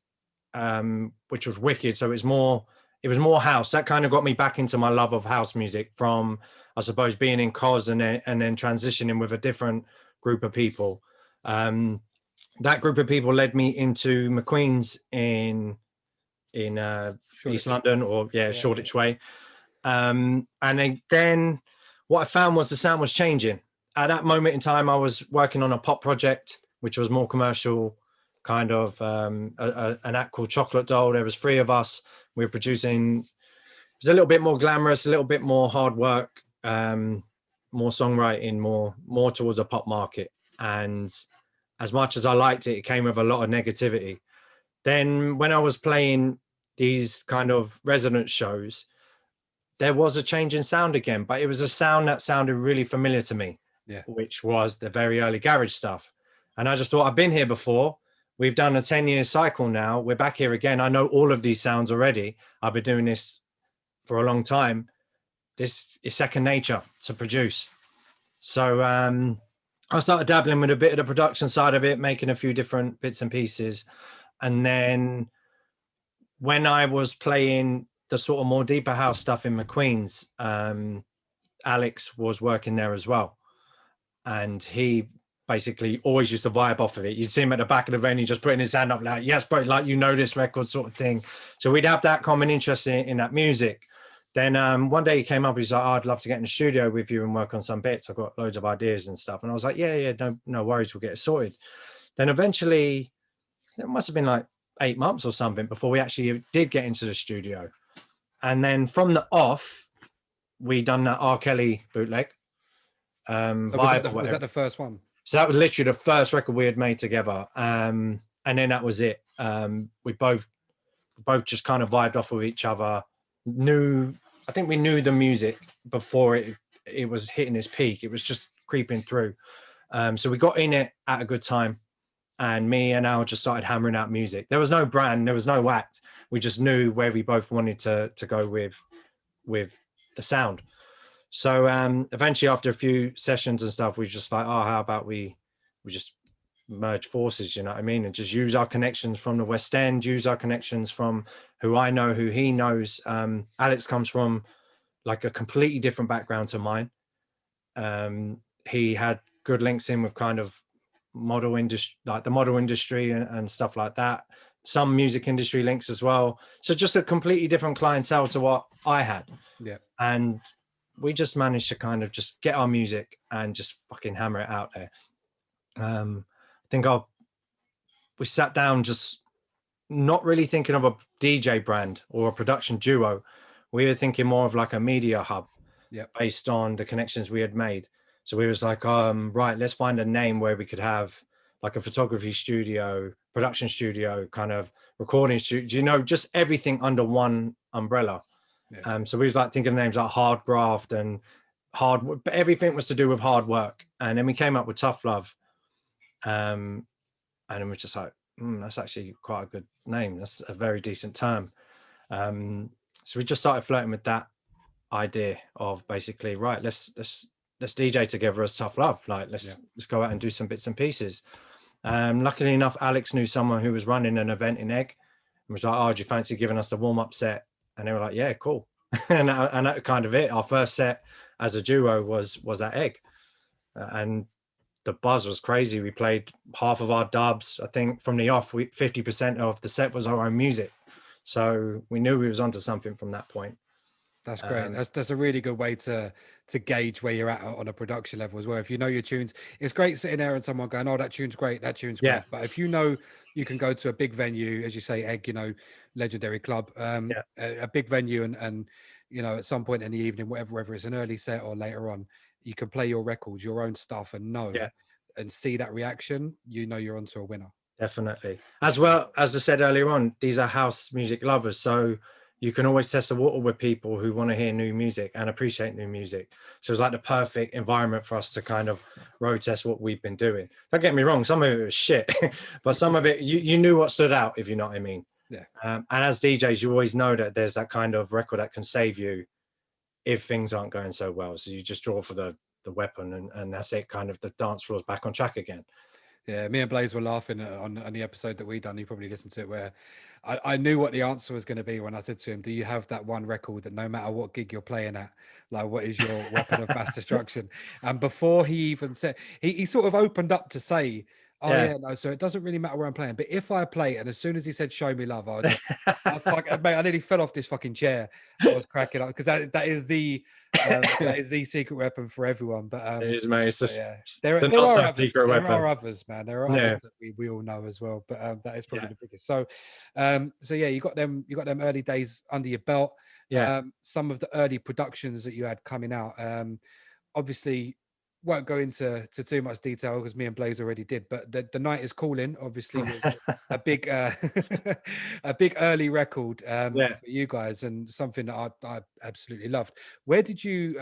which was wicked. So it was more house. That kind of got me back into my love of house music from, I suppose, being in COS and then transitioning with a different group of people. That group of people led me into McQueen's in East London, or Shoreditch Way. And then what I found was the sound was changing. At that moment in time, I was working on a pop project, which was more commercial, kind of an act called Chocolate Doll. There was 3 of us. We were producing. It was a little bit more glamorous, a little bit more hard work, more songwriting, more towards a pop market. And as much as I liked it, it came with a lot of negativity. Then when I was playing these kind of residence shows, there was a change in sound again, but it was a sound that sounded really familiar to me, which was the very early garage stuff. And I just thought, I've been here before. We've done a 10-year cycle now. We're back here again. I know all of these sounds already. I've been doing this for a long time. This is second nature to produce. So I started dabbling with a bit of the production side of it, making a few different bits and pieces. And then when I was playing the sort of more deeper house stuff in McQueen's, Alex was working there as well. And he basically always used to vibe off of it. You'd see him at the back of the venue just putting his hand up like, yes, bro, like, you know, this record sort of thing. So we'd have that common interest in that music. Then one day he came up, he's like, oh, I'd love to get in the studio with you and work on some bits. I've got loads of ideas and stuff. And I was like, yeah, no worries, we'll get it sorted. Then eventually, it must have been like 8 months or something before we actually did get into the studio. And then from the off, we done that R. Kelly bootleg. Was that the first one? So that was literally the first record we had made together. And then that was it. We both just kind of vibed off with each other. I think we knew the music before it was hitting its peak. It was just creeping through. So we got in it at a good time. And me and Al just started hammering out music. There was no brand, there was no act. We just knew where we both wanted to go with the sound. So eventually, after a few sessions and stuff, we just like, oh, how about we just merge forces, you know what I mean? And just use our connections from the West End, use our connections from who I know, who he knows. Alex comes from like a completely different background to mine. He had good links in with kind of model industry, like the model industry and stuff like that. Some music industry links as well. So just a completely different clientele to what I had. Yeah. And we just managed to kind of just get our music and just fucking hammer it out there. I think we sat down just not really thinking of a DJ brand or a production duo. We were thinking more of like a media hub based on the connections we had made. So we was like, right, let's find a name where we could have like a photography studio, production studio, kind of recording studio, you know, just everything under one umbrella. Yeah. So we was like thinking of names like Hard Graft and but everything was to do with hard work. And then we came up with Tough Love. And then we're just like, that's actually quite a good name. That's a very decent term. So we just started flirting with that idea of basically, right, let's DJ together as Tough Love. Like, let's go out and do some bits and pieces. Luckily enough, Alex knew someone who was running an event in Egg and was like, oh, do you fancy giving us the warm-up set? And they were like, yeah, cool. and that kind of it. Our first set as a duo was at Egg. And the buzz was crazy. We played half of our dubs. I think from the off, 50% of the set was our own music. So we knew we was onto something from that point. That's great. That's a really good way to gauge where you're at on a production level as well. If you know your tunes, it's great sitting there and someone going, oh, that tune's great, that tune's great. But if you know you can go to a big venue, as you say, Egg, you know, legendary club, a big venue and you know, at some point in the evening, whether it's an early set or later on, you can play your records, your own stuff, and and see that reaction, you know you're onto a winner. Definitely. As well, as I said earlier on, these are house music lovers. So you can always test the water with people who want to hear new music and appreciate new music. So it's like the perfect environment for us to kind of road test what we've been doing. Don't get me wrong, some of it was shit, but some of it, you knew what stood out, if you know what I mean. And as DJs, you always know that there's that kind of record that can save you if things aren't going so well. So you just draw for the weapon, and that's it. Kind of the dance floor's back on track again. Yeah, me and Blaze were laughing on the episode that we done. You probably listened to it, where I knew what the answer was going to be when I said to him, "Do you have that one record that no matter what gig you're playing at, like what is your weapon of mass destruction?" And before he even said, he sort of opened up to say, "Oh yeah, no, so it doesn't really matter where I'm playing, but if I play," and as soon as he said "Show Me Love," mate, I nearly fell off this fucking chair. I was cracking up because that is the secret weapon for everyone. But it is, mate. It's just, yeah, there are others. There are others, man. There are others that we all know as well. But that is probably the biggest. So, so yeah, you got them early days under your belt. Some of the early productions that you had coming out. Obviously, won't go into too much detail because me and Blaze already did. But the Night Is Calling obviously was a big a big early record for you guys, and something that I absolutely loved. Where did you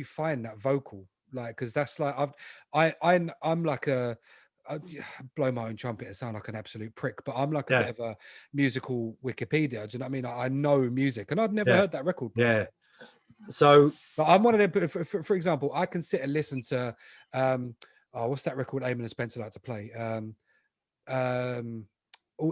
find that vocal? Like, because that's like I'm like I blow my own trumpet and sound like an absolute prick, but I'm like a bit of a musical Wikipedia. Do you know what I mean? I know music, and I'd never heard that record before. So, but I'm one of them. For example, I can sit and listen to, what's that record Eamon and Spencer like to play?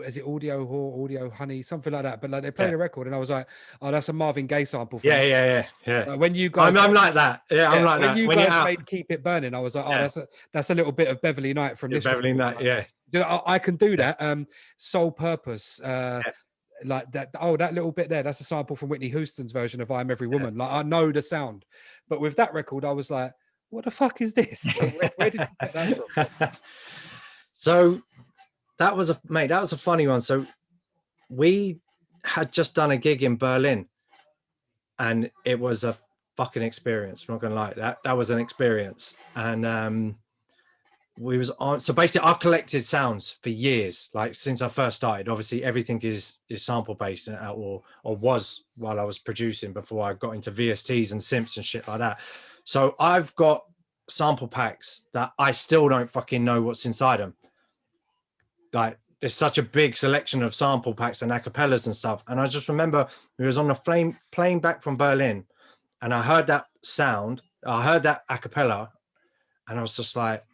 Is it Audio Honey, something like that? But like they played a record, and I was like, oh, that's a Marvin Gaye sample. Yeah. When you guys, I'm like that. Yeah, I'm like when that. you guys made Keep It Burning, I was like, oh, that's a little bit of Beverly Knight from this. Beverly Knight, I can do that. Sole Purpose. Like that, that little bit there, that's a sample from Whitney Houston's version of I'm Every Woman. Like I know the sound, but with that record I was like, what the fuck is this? Where did you get that from? So that was a funny one. So we had just done a gig in Berlin, and it was a fucking experience. I'm not gonna lie, that was an experience. And we was on, so basically I've collected sounds for years, like since I first started. Obviously everything is sample based, or was, while I was producing, before I got into VSTs and synths and shit like that. So I've got sample packs that I still don't fucking know what's inside them. Like there's such a big selection of sample packs and acapellas and stuff. And I just remember we was on the plane back from Berlin, and I heard that sound, I heard that acapella, and I was just like,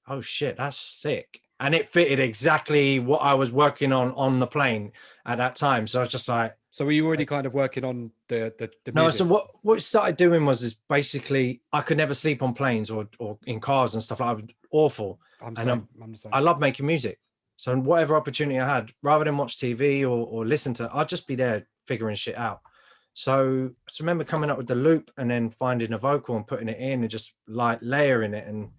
oh shit, that's sick. And it fitted exactly what I was working on the plane at that time. So I was just like, so were you already kind of working on the music? No, so what started doing was basically I could never sleep on planes or in cars and stuff. I was awful. I love making music. So whatever opportunity I had, rather than watch TV or listen to, I'd just be there figuring shit out. So I just remember coming up with the loop and then finding a vocal and putting it in and just like layering it and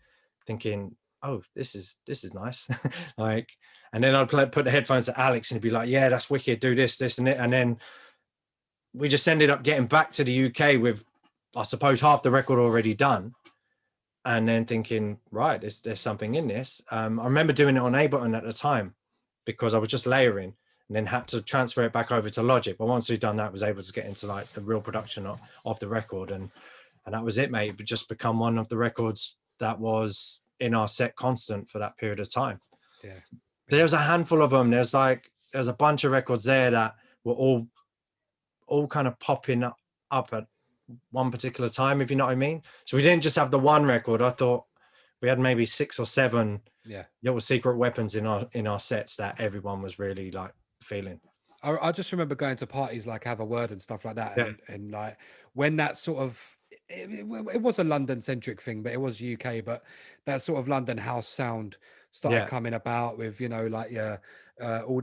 thinking, oh, this is nice. Like, and then I'd put the headphones to Alex and he'd be like, yeah, that's wicked, do this and it. And then we just ended up getting back to the UK with, I suppose, half the record already done. And then thinking, right, there's something in this. I remember doing it on Ableton at the time because I was just layering and then had to transfer it back over to Logic. But once we'd done that, I was able to get into like the real production of the record. And that was it, mate. It just become one of the records that was in our set constant for that period of time. Yeah. There was a handful of them. There's a bunch of records there that were all kind of popping up at one particular time, if you know what I mean. So we didn't just have the one record. I thought we had maybe 6 or 7 little secret weapons in our sets that everyone was really like feeling. I just remember going to parties like Have a Word and stuff like that, and like when that sort of it was a London centric thing, but it was UK, but that sort of London house sound started coming about with, you know, like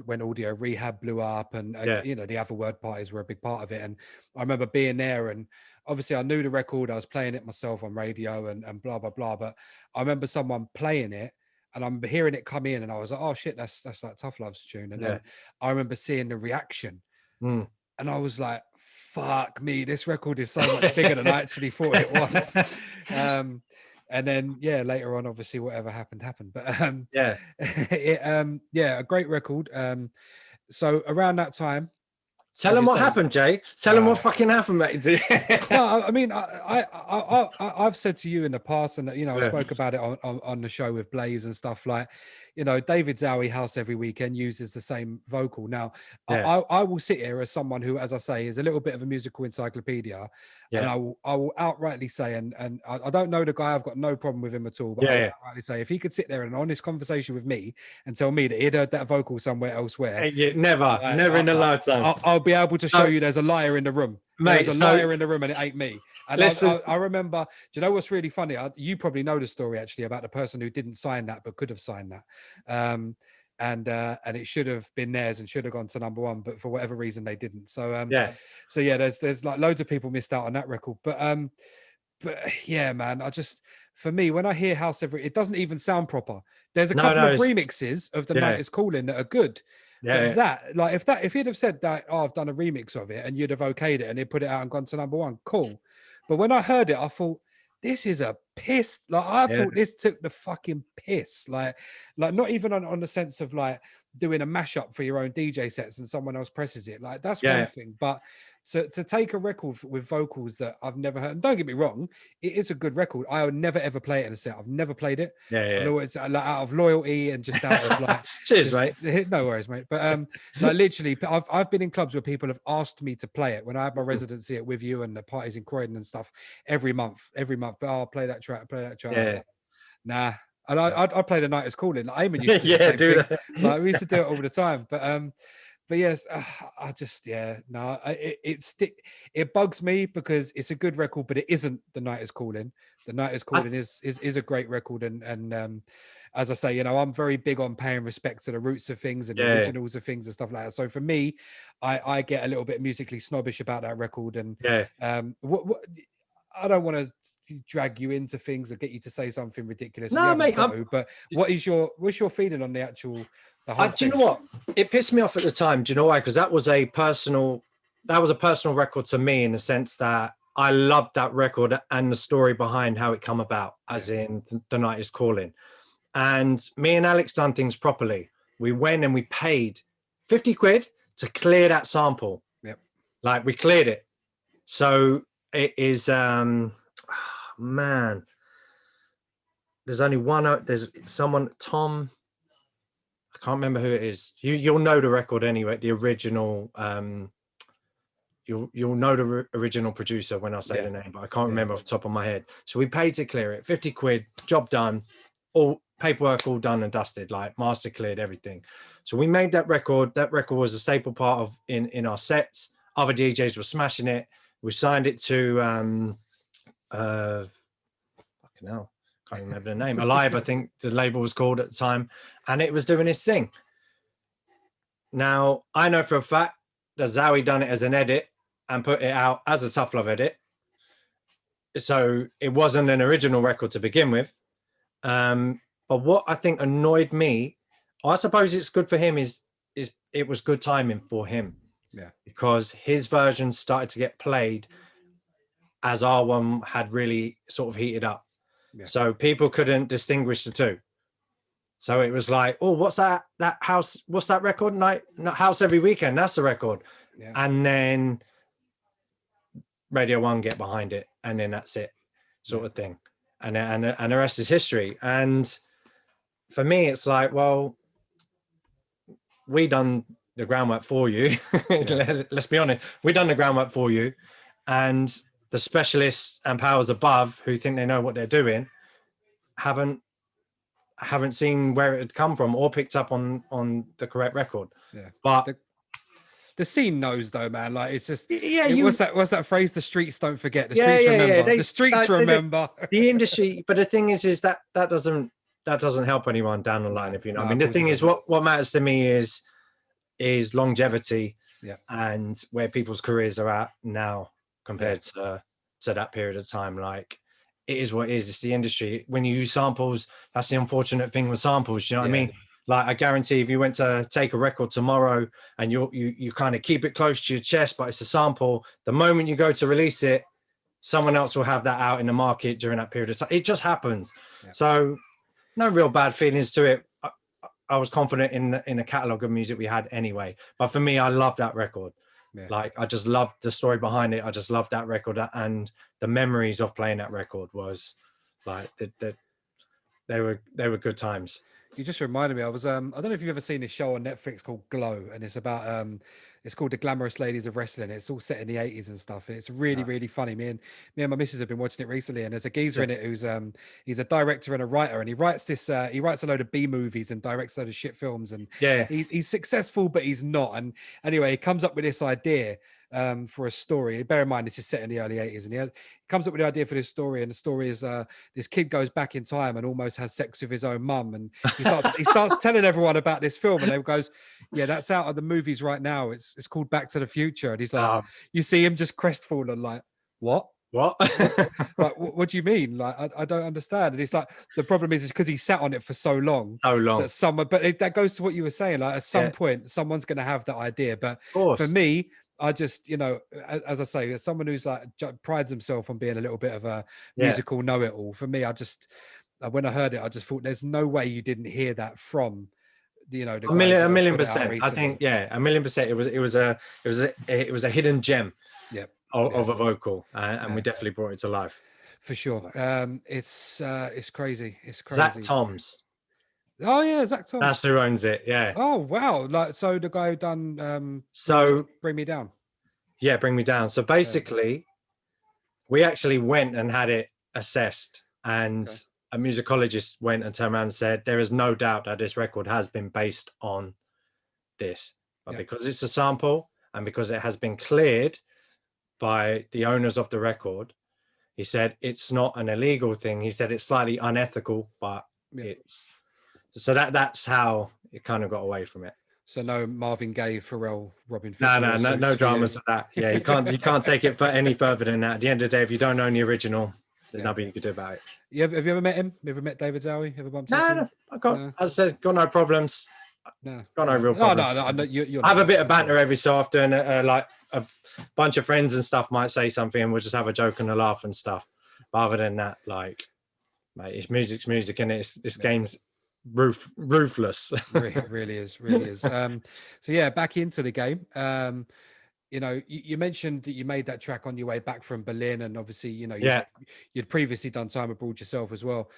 when Audio Rehab blew up and you know, the Have a Word parties were a big part of it. And I remember being there, and obviously I knew the record, I was playing it myself on radio and blah blah blah, but I remember someone playing it and I'm hearing it come in and I was like, oh shit, that's like Tough Love's tune. And then I remember seeing the reaction and I was like, fuck me, this record is so much bigger than I actually thought it was. And then later on, obviously whatever happened. But a great record. So around that time, tell them what happened, Jay. Tell them what fucking happened, mate. No, I mean, I've said to you in the past, and you know, I spoke about it on the show with Blaze and stuff. Like, you know, David Zowie House Every Weekend uses the same vocal. Now, Yeah. I will sit here as someone who, as I say, is a little bit of a musical encyclopedia, and Yeah. I will outrightly say, and I don't know the guy, I've got no problem with him at all, but I will Yeah. outrightly say, if he could sit there in an honest conversation with me and tell me that he'd heard that vocal somewhere elsewhere, Yeah. Never in a lifetime. I'll be able to show you there's a liar in the room. There is Mate, a liar in the room, and it ain't me. And listen. I remember. Do you know what's really funny? You probably know the story actually about the person who didn't sign that but could have signed that, and it should have been theirs and should have gone to number one, but for whatever reason they didn't. So so yeah, there's like loads of people missed out on that record, but yeah, man, for me, when I hear House Every, it doesn't even sound proper. There's a couple of remixes of The Night Is Calling that are good. But that, like, if he'd have said that, oh, I've done a remix of it, and you'd have okayed it and he'd put it out and gone to number one, cool. But when I heard it, I thought, this is a piss. Like, I thought this took the fucking piss. Like not even on the sense of like doing a mashup for your own DJ sets and someone else presses it. Like, that's one thing. But to take a record with vocals that I've never heard, and don't get me wrong, it is a good record. I would never ever play it in a set. I've never played it. I'll always, like, out of loyalty and just out of like, cheers, mate. No worries, mate. But like, literally, I've been in clubs where people have asked me to play it when I had my residency at With You and the parties in Croydon and stuff every month. But I'll play that track. Nah. And I'd play The Night Is Calling. Like, Eamon used to do the same thing. Like, we used to do it all the time. But yes, I just, no, it bugs me because it's a good record, but it isn't The Night Is Calling. The Night Is Calling is a great record, and as I say, you know, I'm very big on paying respect to the roots of things and the originals of things and stuff like that. So for me, I get a little bit musically snobbish about that record, and what I don't want to drag you into things or get you to say something ridiculous. No, mate. But what's your feeling on the whole thing? Do you know what? It pissed me off at the time. Do you know why? Because that was a personal record to me, in the sense that I loved that record and the story behind how it come about, as in The Night Is Calling. And me and Alex done things properly. We went and we paid 50 quid to clear that sample. Yep. Like, we cleared it. So it is, man, there's only one, there's someone, Tom, I can't remember who it is. You'll know the record anyway, the original, you'll know the original producer when I say the name, but I can't remember off the top of my head. So we paid to clear it, 50 quid, job done, all paperwork all done and dusted, like master cleared, everything. So we made that record. That record was a staple part of in our sets. Other DJs were smashing it. We signed it to fucking hell, can't remember the name. Alive, I think the label was called at the time, and it was doing its thing. Now, I know for a fact that Zowie done it as an edit and put it out as a Tough Love edit. So it wasn't an original record to begin with. But what I think annoyed me, I suppose it's good for him, is it was good timing for him. Yeah. Because his version started to get played as our one had really sort of heated up. Yeah. So people couldn't distinguish the two. So it was like, oh, what's that house? What's that record? House Every Weekend. That's the record. Yeah. And then Radio 1 get behind it, and then that's it, sort of thing. And the rest is history. And for me, it's like, well, we done the groundwork for you. Let's be honest, we done the groundwork for you, and the specialists and powers above who think they know what they're doing haven't seen where it had come from or picked up on the correct record. But the scene knows, though, man. Like, it's just what's that phrase? The streets don't forget. The streets remember. The streets remember. The industry, but the thing is that doesn't help anyone down the line, if you know. I mean, the thing is, what matters to me is longevity, and where people's careers are at now compared to that period of time. Like, it is what it is. It's the industry. When you use samples, that's the unfortunate thing with samples. Do you know what I mean? Like, I guarantee if you went to take a record tomorrow and you kind of keep it close to your chest, but it's a sample, the moment you go to release it, someone else will have that out in the market during that period of time. It just happens. So no real bad feelings to it. I was confident in the catalogue of music we had anyway. But for me, I love that record. Like, I just loved the story behind it. I just loved that record, and the memories of playing that record was like they were good times. You just reminded me. I was I don't know if you've ever seen this show on Netflix called Glow, and it's about it's called The Glamorous Ladies of Wrestling. It's all set in the 80s and stuff. And it's really, really funny. Me and my missus have been watching it recently, and there's a geezer in it who's he's a director and a writer, and he writes he writes a load of B movies and directs a load of shit films, and Yeah. he's successful, but he's not. And anyway, he comes up with this idea for a story. Bear in mind, this is set in the early 80s, and he comes up with the idea for this story. And the story is this kid goes back in time and almost has sex with his own mum. And he starts telling everyone about this film, and everyone goes, yeah, that's out of the movies right now. It's called Back to the Future. And he's like, you see him just crestfallen, like, what? Like, what do you mean? Like, I don't understand. And it's like, the problem is because he sat on it for so long that someone, but that goes to what you were saying, like at some point someone's going to have that idea. But for me, I just, you know, as I say, as someone who's like prides himself on being a little bit of a musical know-it-all, for me, when I heard it, I just thought there's no way you didn't hear that from, you know, the a million percent. I think, yeah, 1,000,000%. It was a hidden gem of a vocal, and we definitely brought it to life. For sure. It's crazy. It's crazy. Zach Toms. Oh yeah, Zach Toms. That's who owns it. Yeah. Oh wow. Like, so the guy who done Bring Me Down. Yeah, Bring Me Down. So basically, we actually went and had it assessed, and a musicologist went and turned around and said, there is no doubt that this record has been based on this. But because it's a sample and because it has been cleared by the owners of the record, he said it's not an illegal thing. He said it's slightly unethical, but it's... So that's how it kind of got away from it. So no Marvin Gaye, Pharrell, Robin. No dramas with that. Yeah, you can't take it for any further than that. At the end of the day, if you don't own the original, there's nothing you can do about it. Have you ever met him? You ever met David Zowie? Ever bumped into him? No. As I said, got no problems. No, got no real problems. No. I have a bit of banter every so often. Like a bunch of friends and stuff might say something, and we'll just have a joke and a laugh and stuff. But other than that, like, mate, it's music's music, and it's game's ruthless. really is. So yeah, back into the game. You know, you mentioned that you made that track on your way back from Berlin, and obviously, you know, you'd previously done time abroad yourself as well.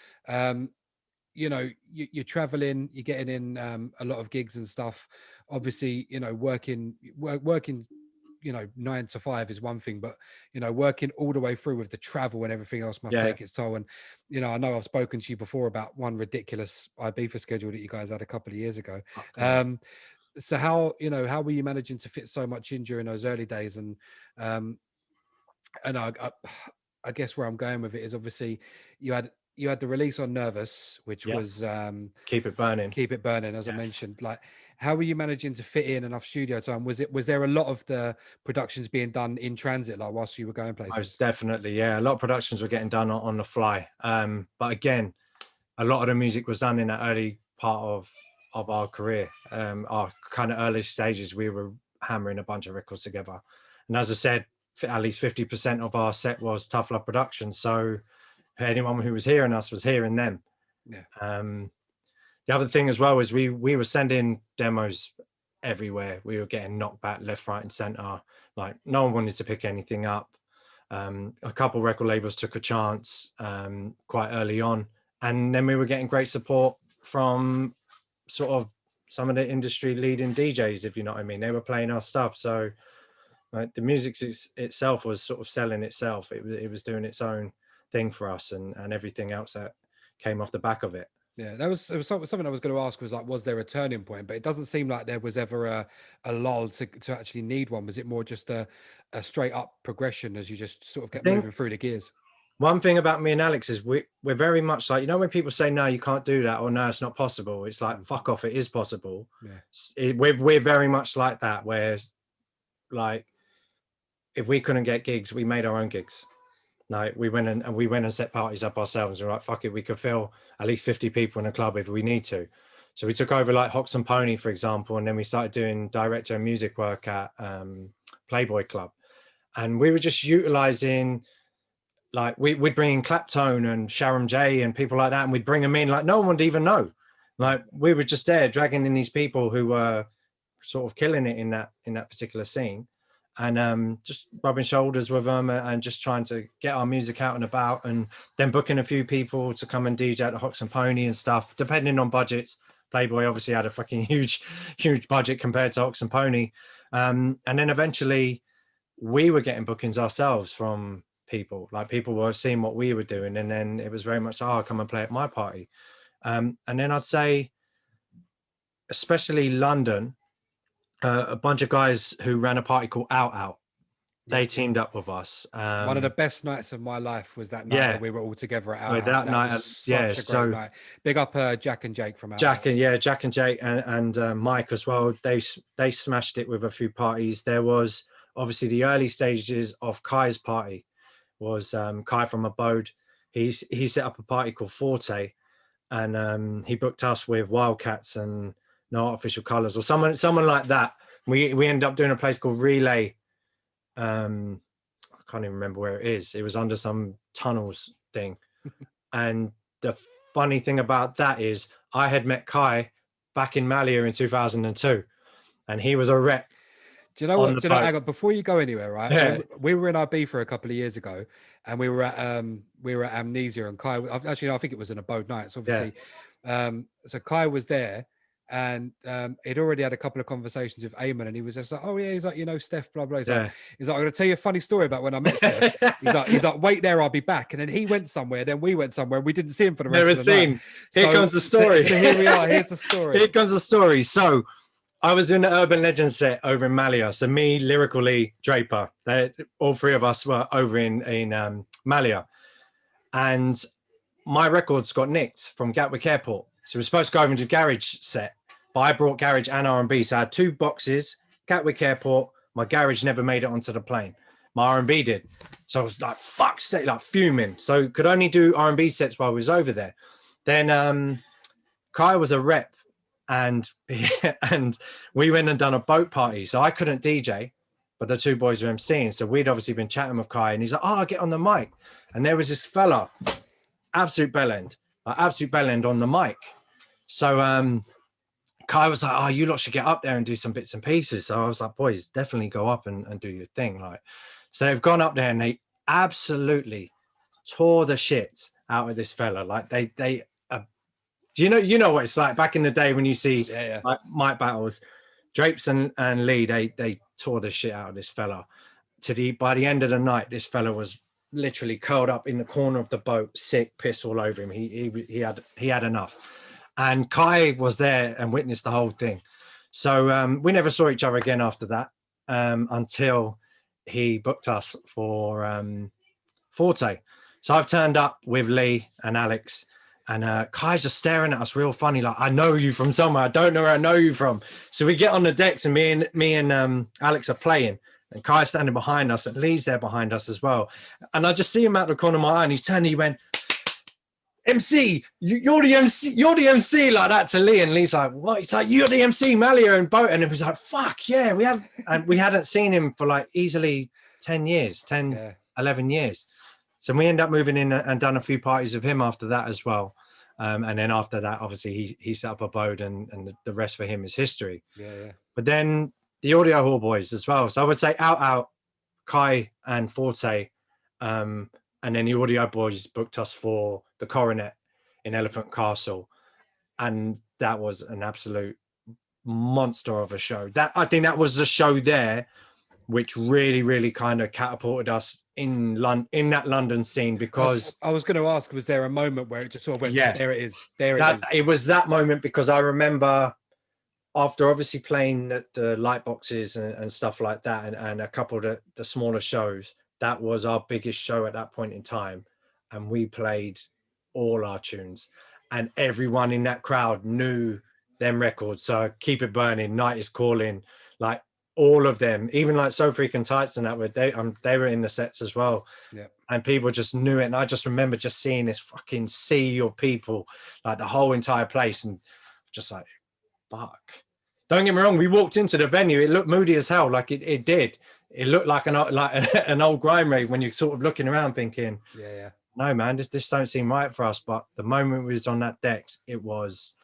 You know, you're traveling, you're getting in a lot of gigs and stuff. Obviously, you know, working, you know, 9 to 5 is one thing, but, you know, working all the way through with the travel and everything else must take its toll. And, you know, I know I've spoken to you before about one ridiculous Ibiza schedule that you guys had a couple of years ago. So how were you managing to fit so much in during those early days? And I guess where I'm going with it is, obviously you had the release on Nervous, which was Keep It Burning, as I mentioned. Like, how were you managing to fit in enough studio time? Was there a lot of the productions being done in transit, like whilst you were going places? Most definitely, yeah. A lot of productions were getting done on the fly. But again, a lot of the music was done in that early part of our career. Our kind of early stages, we were hammering a bunch of records together. And as I said, at least 50% of our set was Tough Love Productions. So anyone who was hearing us was hearing them. The other thing as well is we were sending demos everywhere. We were getting knocked back left, right, and center. Like, no one wanted to pick anything up. A couple record labels took a chance quite early on, and then we were getting great support from sort of some of the industry leading DJs, if you know what I mean. They were playing our stuff, so like, the music itself was sort of selling itself. It was doing its own thing for us, and everything else that came off the back of it. Yeah, it was something I was going to ask, was like, was there a turning point? But it doesn't seem like there was ever a lull to actually need one. Was it more just a straight up progression as you just sort of get moving through the gears? One thing about me and Alex is we're very much like, you know, when people say, no, you can't do that, or no, it's not possible. It's like, fuck off, it is possible. Yeah. We're very much like that, where like, if we couldn't get gigs, we made our own gigs. Like, we went and set parties up ourselves. We're like, fuck it, we could fill at least 50 people in a club if we need to. So we took over like Hox and Pony, for example, and then we started doing director and music work at Playboy Club. And we were just utilizing, like, we'd bring in Claptone and Sharon J and people like that, and we'd bring them in like no one would even know. Like, we were just there dragging in these people who were sort of killing it in that particular scene. and just rubbing shoulders with them and just trying to get our music out and about, and then booking a few people to come and DJ at the Hox and Pony and stuff, depending on budgets. Playboy obviously had a fucking huge budget compared to Hox and Pony. And then eventually we were getting bookings ourselves from people. Like, people were seeing what we were doing, and then it was very much, oh, come and play at my party. And then I'd say, especially London, a bunch of guys who ran a party called Out. They teamed up with us. One of the best nights of my life was that night that we were all together at Out. That night, was such a great night. Big up Jack and Jake from Out. Jack and Jake and Mike as well. They smashed it with a few parties. There was obviously the early stages of Kai's party. Was Kai from Abode. He set up a party called Forte, and he booked us with Wildcats and No Artificial Colors or someone like that. We ended up doing a place called Relay. I can't even remember where it is. It was under some tunnels thing. And the funny thing about that is I had met Kai back in Malia in 2002, and he was a rep. Do you know what? Hang on, before you go anywhere, right? Yeah. We were in RB for a couple of years ago, and we were at Amnesia, and Kai. Actually, I think it was an Abode night. So obviously, so Kai was there, and he'd already had a couple of conversations with Eamon, and he was just like, "Oh yeah," he's like, "You know, Steph, blah blah." He's like, "I'm going to tell you a funny story about when I met Steph." he's like, "Wait there, I'll be back." And then he went somewhere, then we went somewhere. We didn't see him for the rest of the night. Here comes the story. So here we are. Here's the story. Here comes the story. So I was doing the Urban Legends set over in Malia. So me, Lyrical Lee, Draper, all three of us were over in Malia. And my records got nicked from Gatwick Airport. So we're supposed to go over into Garage set. But I brought Garage and R&B. So I had 2 boxes, Gatwick Airport. My Garage never made it onto the plane. My R&B did. So I was like, fuck's sake, like fuming. So could only do R&B sets while I was over there. Then Kai was a rep. And we went and done a boat party. So I couldn't DJ, but the 2 boys were emceeing. So we'd obviously been chatting with Kai, and he's like, "Oh, I'll get on the mic." And there was this fella, absolute bellend on the mic. So Kai was like, "Oh, you lot should get up there and do some bits and pieces." So I was like, "Boys, definitely go up and do your thing." Like, so they've gone up there and they absolutely tore the shit out of this fella. Like they you know what it's like back in the day when you see like mic battles. Drapes and Lee, they tore the shit out of this fella. By the end of the night, this fella was literally curled up in the corner of the boat, sick, piss all over him. He had enough. And Kai was there and witnessed the whole thing. So we never saw each other again after that, until he booked us for Forte. So I've turned up with Lee and Alex, and Kai's just staring at us real funny, like, "I know you from somewhere. I don't know where I know you from." So we get on the decks, and me and Alex are playing, and Kai's standing behind us, and Lee's there behind us as well. And I just see him out the corner of my eye, and he's turning. He went, "MC, you're the MC," like that to Lee. And Lee's like, "What?" He's like, "You're the MC, Malia and Boat." And it was like, "Fuck yeah, we hadn't seen him for like easily 11 years. So we end up moving in and done a few parties with him after that as well. And then after that, obviously he set up Abode, and the rest for him is history. Yeah. But then the Audio Hall boys as well. So I would say Out, Kai and Forte. And then the Audio boys booked us for the Coronet in Elephant Castle. And that was an absolute monster of a show. I think that was the show there which really, really kind of catapulted us in that London scene, because I was going to ask, was there a moment where it just sort of went, there it is. It was that moment, because I remember after obviously playing the light boxes and stuff like that, and a couple of the smaller shows, that was our biggest show at that point in time. And we played all our tunes, and everyone in that crowd knew them records. So Keep It Burning, Night Is Calling, like all of them, even like So Freaking Tights and that, they were in the sets as well. Yeah. And people just knew it. And I just remember just seeing this fucking sea of people, like the whole entire place, and just like, fuck. Don't get me wrong, we walked into the venue, it looked moody as hell, like it did. It looked like an old grime rave when you're sort of looking around thinking, no man, this don't seem right for us. But the moment we was on that deck, it was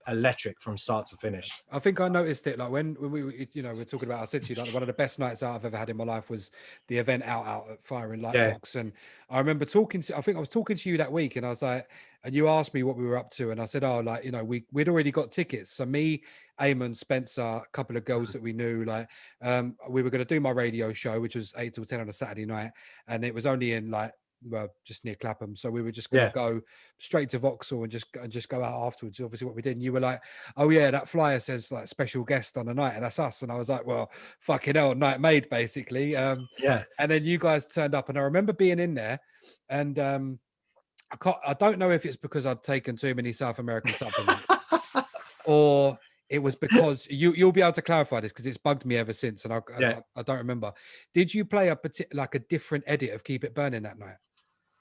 electric from start to finish. I think I noticed it like when we, you know, we're talking about, I said to you, like one of the best nights out I've ever had in my life was the event out at Fire and Lightbox. And I remember talking to, I think I was talking to you that week, and I was like, and you asked me what we were up to, and I said, oh, like, you know, we'd already got tickets. So me, Eamon, Spencer, a couple of girls that we knew, like, we were going to do my radio show, which was 8 till 10 on a Saturday night, and it was only in like, well, just near Clapham, so we were just going to go straight to Vauxhall and just go out afterwards. Obviously, what we did, and you were like, "Oh yeah, that flyer says like special guest on the night, and that's us." And I was like, "Well, fucking hell, night made, basically." And then you guys turned up, and I remember being in there, and I don't know if it's because I'd taken too many South American supplements, or it was because you'll be able to clarify this because it's bugged me ever since, and I don't remember. Did you play like a different edit of Keep It Burning that night?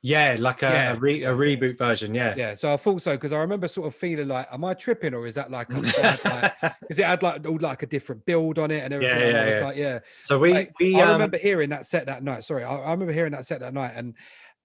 Yeah, like a reboot version. Yeah, so I thought so, because I remember sort of feeling like, am I tripping, or is that like because it had like all like a different build on it and everything. And I was like, So I remember hearing that set that night. Sorry, I remember hearing that set that night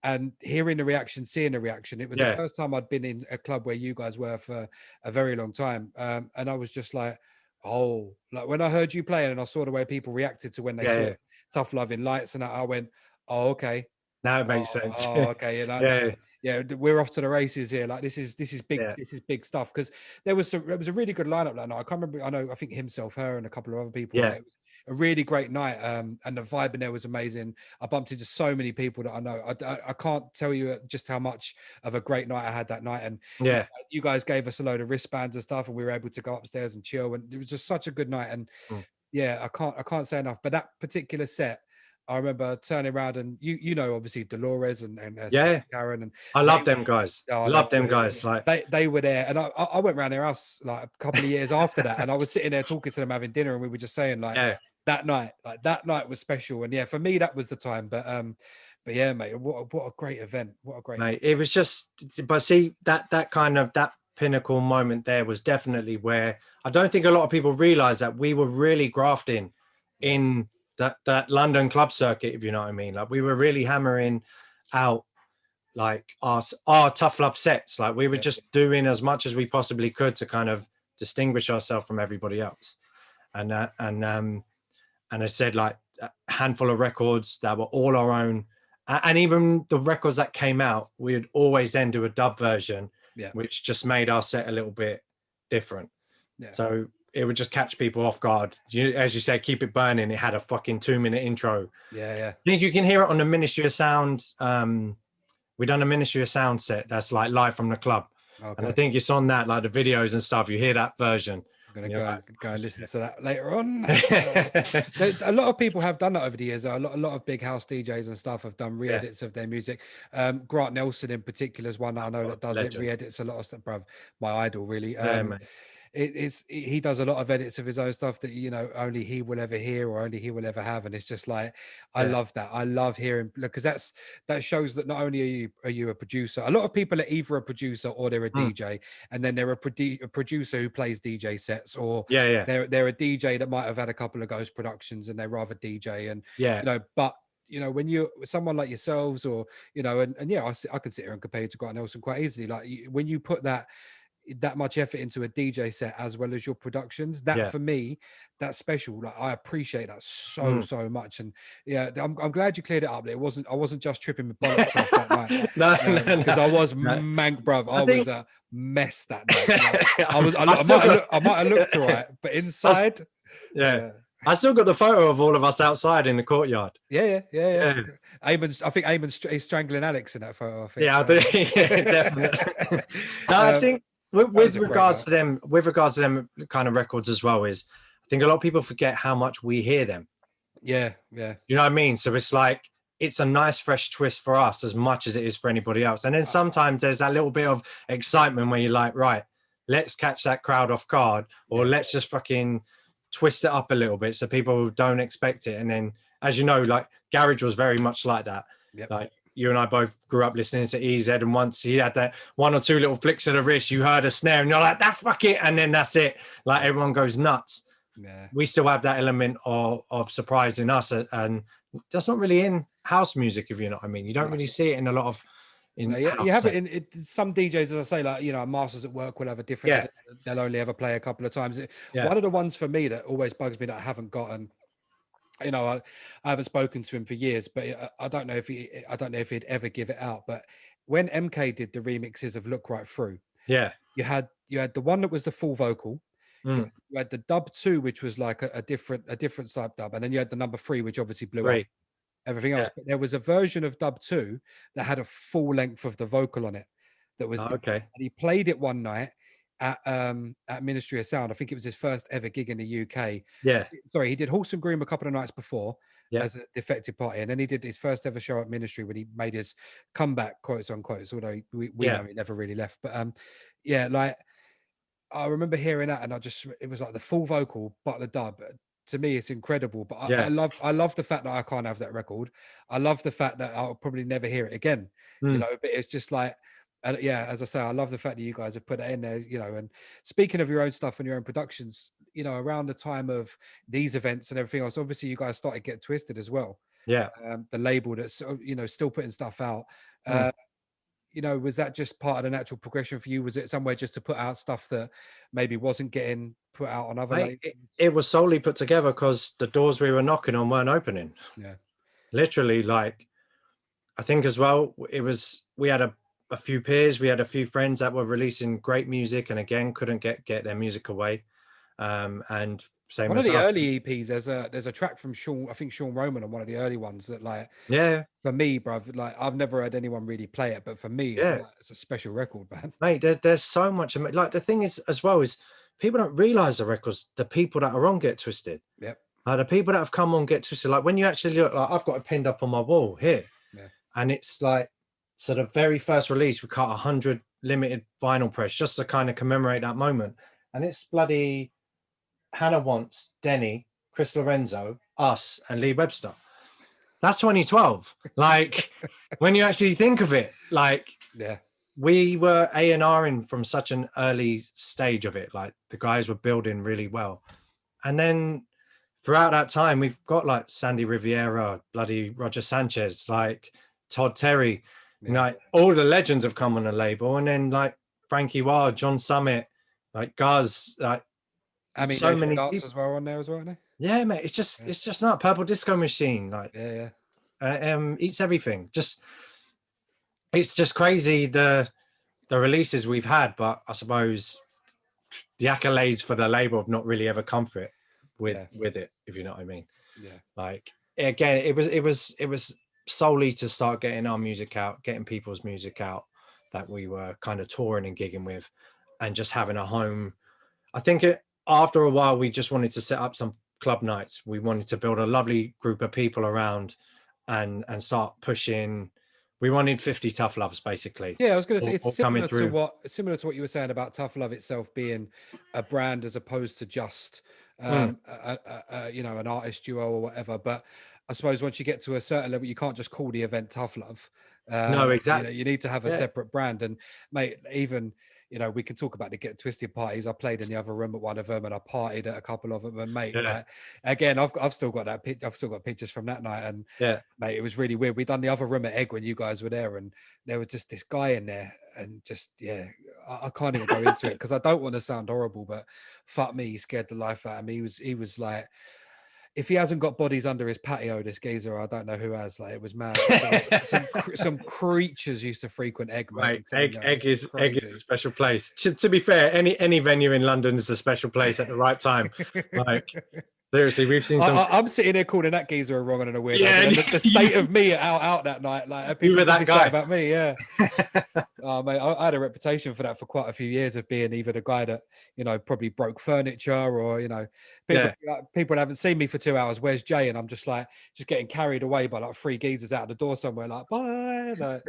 and hearing the reaction, seeing the reaction. It was the first time I'd been in a club where you guys were for a very long time, and I was just like, oh, like when I heard you playing and I saw the way people reacted to when they saw Tough Love in Lights, and I went, oh, okay. Now it makes sense. Oh, okay. Yeah, we're off to the races here. Like this is big. This is big stuff. Because there was a really good lineup that night. I can't remember. I think himself, her, and a couple of other people. Yeah, it was a really great night. And the vibe in there was amazing. I bumped into so many people that I know. I can't tell you just how much of a great night I had that night. And you guys gave us a load of wristbands and stuff, and we were able to go upstairs and chill. And it was just such a good night. And I can't say enough. But that particular set, I remember turning around, and you know, obviously Dolores and Karen, and I love them guys. Love them guys. Like they were there, and I went around their house like a couple of years after that, and I was sitting there talking to them, having dinner, and we were just saying like that night was special, and for me that was the time. But yeah, mate, what a great event! What a great mate. It was just, but see that kind of that pinnacle moment there was definitely where I don't think a lot of people realize that we were really grafting in that London club circuit, if you know what I mean. Like we were really hammering out like our Tough Love sets. Like we were just doing as much as we possibly could to kind of distinguish ourselves from everybody else. And I said, like a handful of records that were all our own, and even the records that came out, we'd always then do a dub version, which just made our set a little bit different. So it would just catch people off guard. As you say, Keep It Burning, it had a fucking 2-minute intro. I think you can hear it on the Ministry of Sound. We done a Ministry of Sound set that's like live from the club. And I think it's on that, like the videos and stuff, you hear that version. I'm gonna go and listen to that later on. A lot of people have done that over the years. A lot of big house DJs and stuff have done re-edits of their music. Grant Nelson in particular is one that I know that does legend. It re-edits a lot of stuff, bruv. My idol, really. He does a lot of edits of his own stuff that only he will ever hear or only he will ever have, and it's just like I love that. I love hearing, because that shows that not only are you a producer. A lot of people are either a producer or they're a DJ, and then they're a producer who plays DJ sets, or they're a DJ that might have had a couple of ghost productions and they rather DJ, and but when you're someone like yourselves, or I can sit here and compare you to Grant Nelson quite easily. Like when you put that much effort into a DJ set as well as your productions, that for me, that's special. Like I appreciate that so much. And I'm glad you cleared it up. I wasn't just tripping with bollocks off that night. Because I was mank, bruv. I was a mess that night. Like, I might have looked all right, but inside, I still got the photo of all of us outside in the courtyard. Yeah. I think Eamon's he's strangling Alex in that photo. I think. Yeah, definitely. No, I think with regards to them kind of records as well, is I think a lot of people forget how much we hear them. Yeah. You know what I mean? So it's like it's a nice fresh twist for us as much as it is for anybody else. And then sometimes there's that little bit of excitement where you're like, right, let's catch that crowd off guard, or let's just fucking twist it up a little bit so people don't expect it. And then, as you know, like Garage was very much like that. Like you and I both grew up listening to EZ, and once he had that 1 or 2 little flicks of the wrist, you heard a snare and you're like, that's fuck it, and then that's it. Like everyone goes nuts. We still have that element of surprise in us, and that's not really in house music, if you know what I mean. You don't really see it in a lot of No, in yeah, you house. have it in some DJs, as I say, like, masters at work will have a different Yeah, edit. They'll only ever play a couple of times. yeah, One of the ones for me that always bugs me that I haven't gotten, I haven't spoken to him for years, but I don't know if he'd ever give it out. But when MK did the remixes of Look Right Through, yeah. you had the one that was the full vocal, Mm, you had the dub two, which was like a different type dub, and then you had the number three, which obviously blew up great. everything Yeah. else. But there was a version of dub two that had a full length of the vocal on it. That was Oh, the okay. and he played it one night at Ministry of Sound. I think it was his first ever gig in the UK. Yeah, Sorry, he did Horse and Groom a couple of nights before yeah, as a defective party, and then he did his first ever show at Ministry when he made his comeback, quotes unquotes. Although we yeah, know he never really left, but yeah, like I remember hearing that, and it was like the full vocal, but the dub. To me, it's incredible. But yeah. I love the fact that I can't have that record. I love the fact that I'll probably never hear it again. Mm, But it's just like, and yeah, as I say, I love the fact that you guys have put it in there. And speaking of your own stuff and your own productions, around the time of these events and everything else, obviously you guys started Get Twisted as well. yeah. The label that's still putting stuff out. Mm. Uh, was that just part of the natural progression for you? Was it somewhere just to put out stuff that maybe wasn't getting put out on other Mate, labels? it was solely put together because the doors we were knocking on weren't opening. Yeah. Literally, like, I think as well, we had a few peers, we had a few friends that were releasing great music, and again couldn't get their music away. And same One of as the us. early EPs, there's a track from Sean, I think Sean Roman on one of the early ones that, like, Yeah, for me, bruv, like I've never heard anyone really play it, but for me, it's yeah. like it's a special record, man. Mate, there's so much. Like, the thing is, as well, is people don't realize the records, the people that are on Get Twisted, Yep. like the people that have come on Get Twisted. Like, when you actually look, like, I've got it pinned up on my wall here, Yeah. and it's like, so the very first release, we cut 100 limited vinyl press just to kind of commemorate that moment, and it's bloody Hannah Wants, Denny, Chris Lorenzo, us, and Lee Webster. That's 2012. Like, when you actually think of it, like, Yeah. we were A&Ring from such an early stage of it. Like, the guys were building really well. And then throughout that time, we've got like Sandy Riviera, bloody Roger Sanchez, like Todd Terry, Yeah. like all the legends have come on the label. And then like Frankie Wild, John Summit, like Guz, like I mean, so Adrian many Darts people. as well on there as well, isn't Yeah, mate. he? It's just not Purple Disco Machine. Like, Yeah. Yeah. eats everything. It's just crazy the releases we've had, but I suppose the accolades for the label have not really ever come for it with it, if you know what I mean. Yeah. Like, again, it was solely to start getting our music out, getting people's music out that we were kind of touring and gigging with, and just having a home. I think after a while, we just wanted to set up some club nights. We wanted to build a lovely group of people around and start pushing. We wanted 50 tough loves, basically. Yeah, I was going to say it's All coming similar to through. what you were saying about Tough Love itself being a brand as opposed to just Mm. an artist duo or whatever. But I suppose once you get to a certain level, you can't just call the event Tough Love. No, exactly. You need to have a Yeah. separate brand. And mate, even we can talk about the Get Twisted parties. I played in the other room at one of them, and I partied at a couple of them. And mate, Yeah. like again, I've still got I've still got pictures from that night. And Yeah. mate, it was really weird. We done the other room at Egg when you guys were there, and there was just this guy in there, and just I can't even go into it because I don't want to sound horrible, but fuck me, he scared the life out of me. He was like, if he hasn't got bodies under his patio, this geezer, I don't know who has. Like, it was mad. Some creatures used to frequent Egg, mate. Right. Egg Egg is a special place. To be fair, any venue in London is a special place at the right time. Like, seriously, we've seen some. I'm sitting here calling that geezer a wrong and a weirdo. Yeah, The state of me out that night, like You people were that probably say guy. about me, yeah. Oh mate, I had a reputation for that for quite a few years of being either the guy that probably broke furniture, or people Yeah. people haven't seen me for 2 hours. Where's Jay? And I'm just getting carried away by like three geezers out the door somewhere. Like, bye. Like,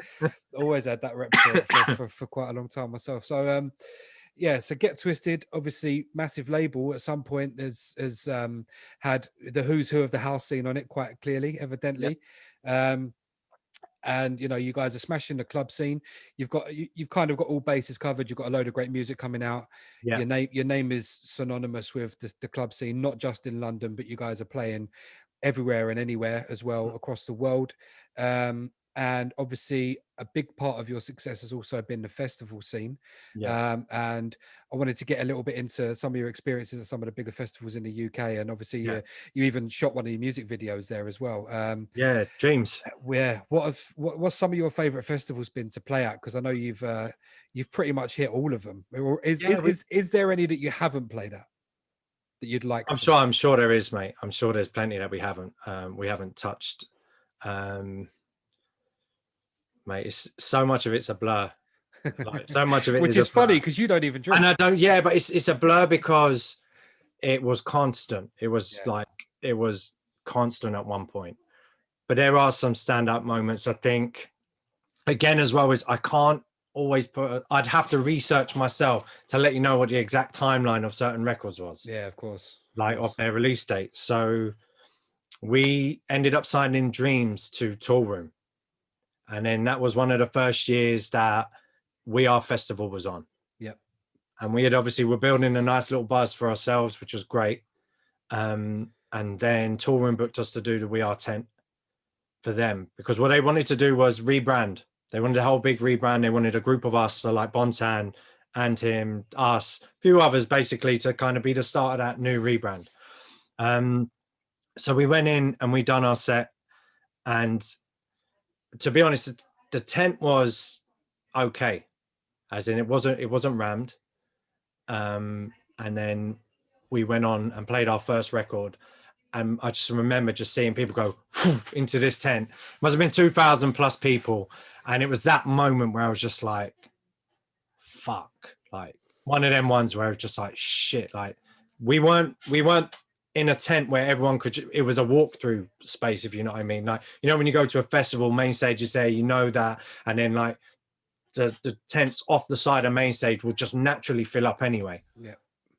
always had that rep for quite a long time myself. So yeah, so Get Twisted, obviously massive label at some point has had the who's who of the house scene on it quite clearly, evidently. And you guys are smashing the club scene. You've kind of got all bases covered. You've got a load of great music coming out. Yeah. Your name is synonymous with the club scene, not just in London, but you guys are playing everywhere and anywhere as well across the world. and obviously a big part of your success has also been the festival scene. Yeah. And I wanted to get a little bit into some of your experiences at some of the bigger festivals in the UK, and obviously Yeah. you even shot one of your music videos there as well. Yeah. Dreams. Where what's some of your favorite festivals been to play at? Because I know you've pretty much hit all of them. Or Yeah. is there any that you haven't played at that you'd like to? I'm sure there is, mate. I'm sure there's plenty that we haven't touched. Mate, it's so much of it's a blur. Like so much of it Which is a is funny blur. because you don't even And drink. I don't, yeah, but it's a blur because it was constant. It was Yeah. like it was constant at one point. But there are some stand-up moments. I think again, as well as I can't always I'd have to research myself to let you know what the exact timeline of certain records was, Yeah, of course. like of their release date. So we ended up signing Dreams to Tool Room. And then that was one of the first years that We Are Festival was on. Yep. And we had obviously we're building a nice little buzz for ourselves, which was great. And then Tool Room booked us to do the We Are tent for them because what they wanted to do was rebrand. They wanted a whole big rebrand. They wanted a group of us, so like Bontan and him, us, a few others, basically to kind of be the start of that new rebrand. So we went in and we done our set, and to be honest, the tent was okay, as in it wasn't rammed. And then we went on and played our first record, and I just remember just seeing people go into this tent. Must have been 2,000 plus people, and it was that moment where I was just like, "Fuck!" Like one of them ones where I was just like, "Shit!" Like we weren't in a tent where everyone could. It was a walkthrough space, if you know what I mean. Like when you go to a festival, main stage is there, that, and then like the tents off the side of main stage will just naturally fill up anyway. Yeah.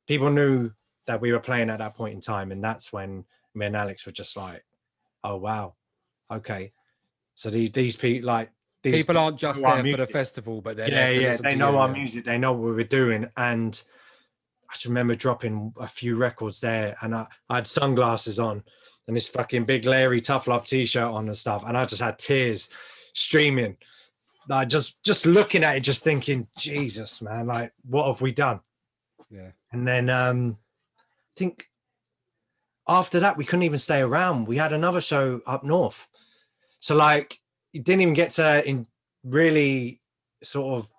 People knew that we were playing at that point in time, and that's when me and Alex were just like, "Oh wow, okay." So these people, like these People aren't just know our there for the music. festival, but they're there to listen They to know you. our Yeah. music. They know what we were doing, and I just remember dropping a few records there, and I had sunglasses on and this fucking big Larry Tough Love t-shirt on and stuff, and I just had tears streaming. Like just looking at it, just thinking, Jesus, man, like what have we done? Yeah. And then I think after that we couldn't even stay around. We had another show up north, so like you didn't even get to really sort of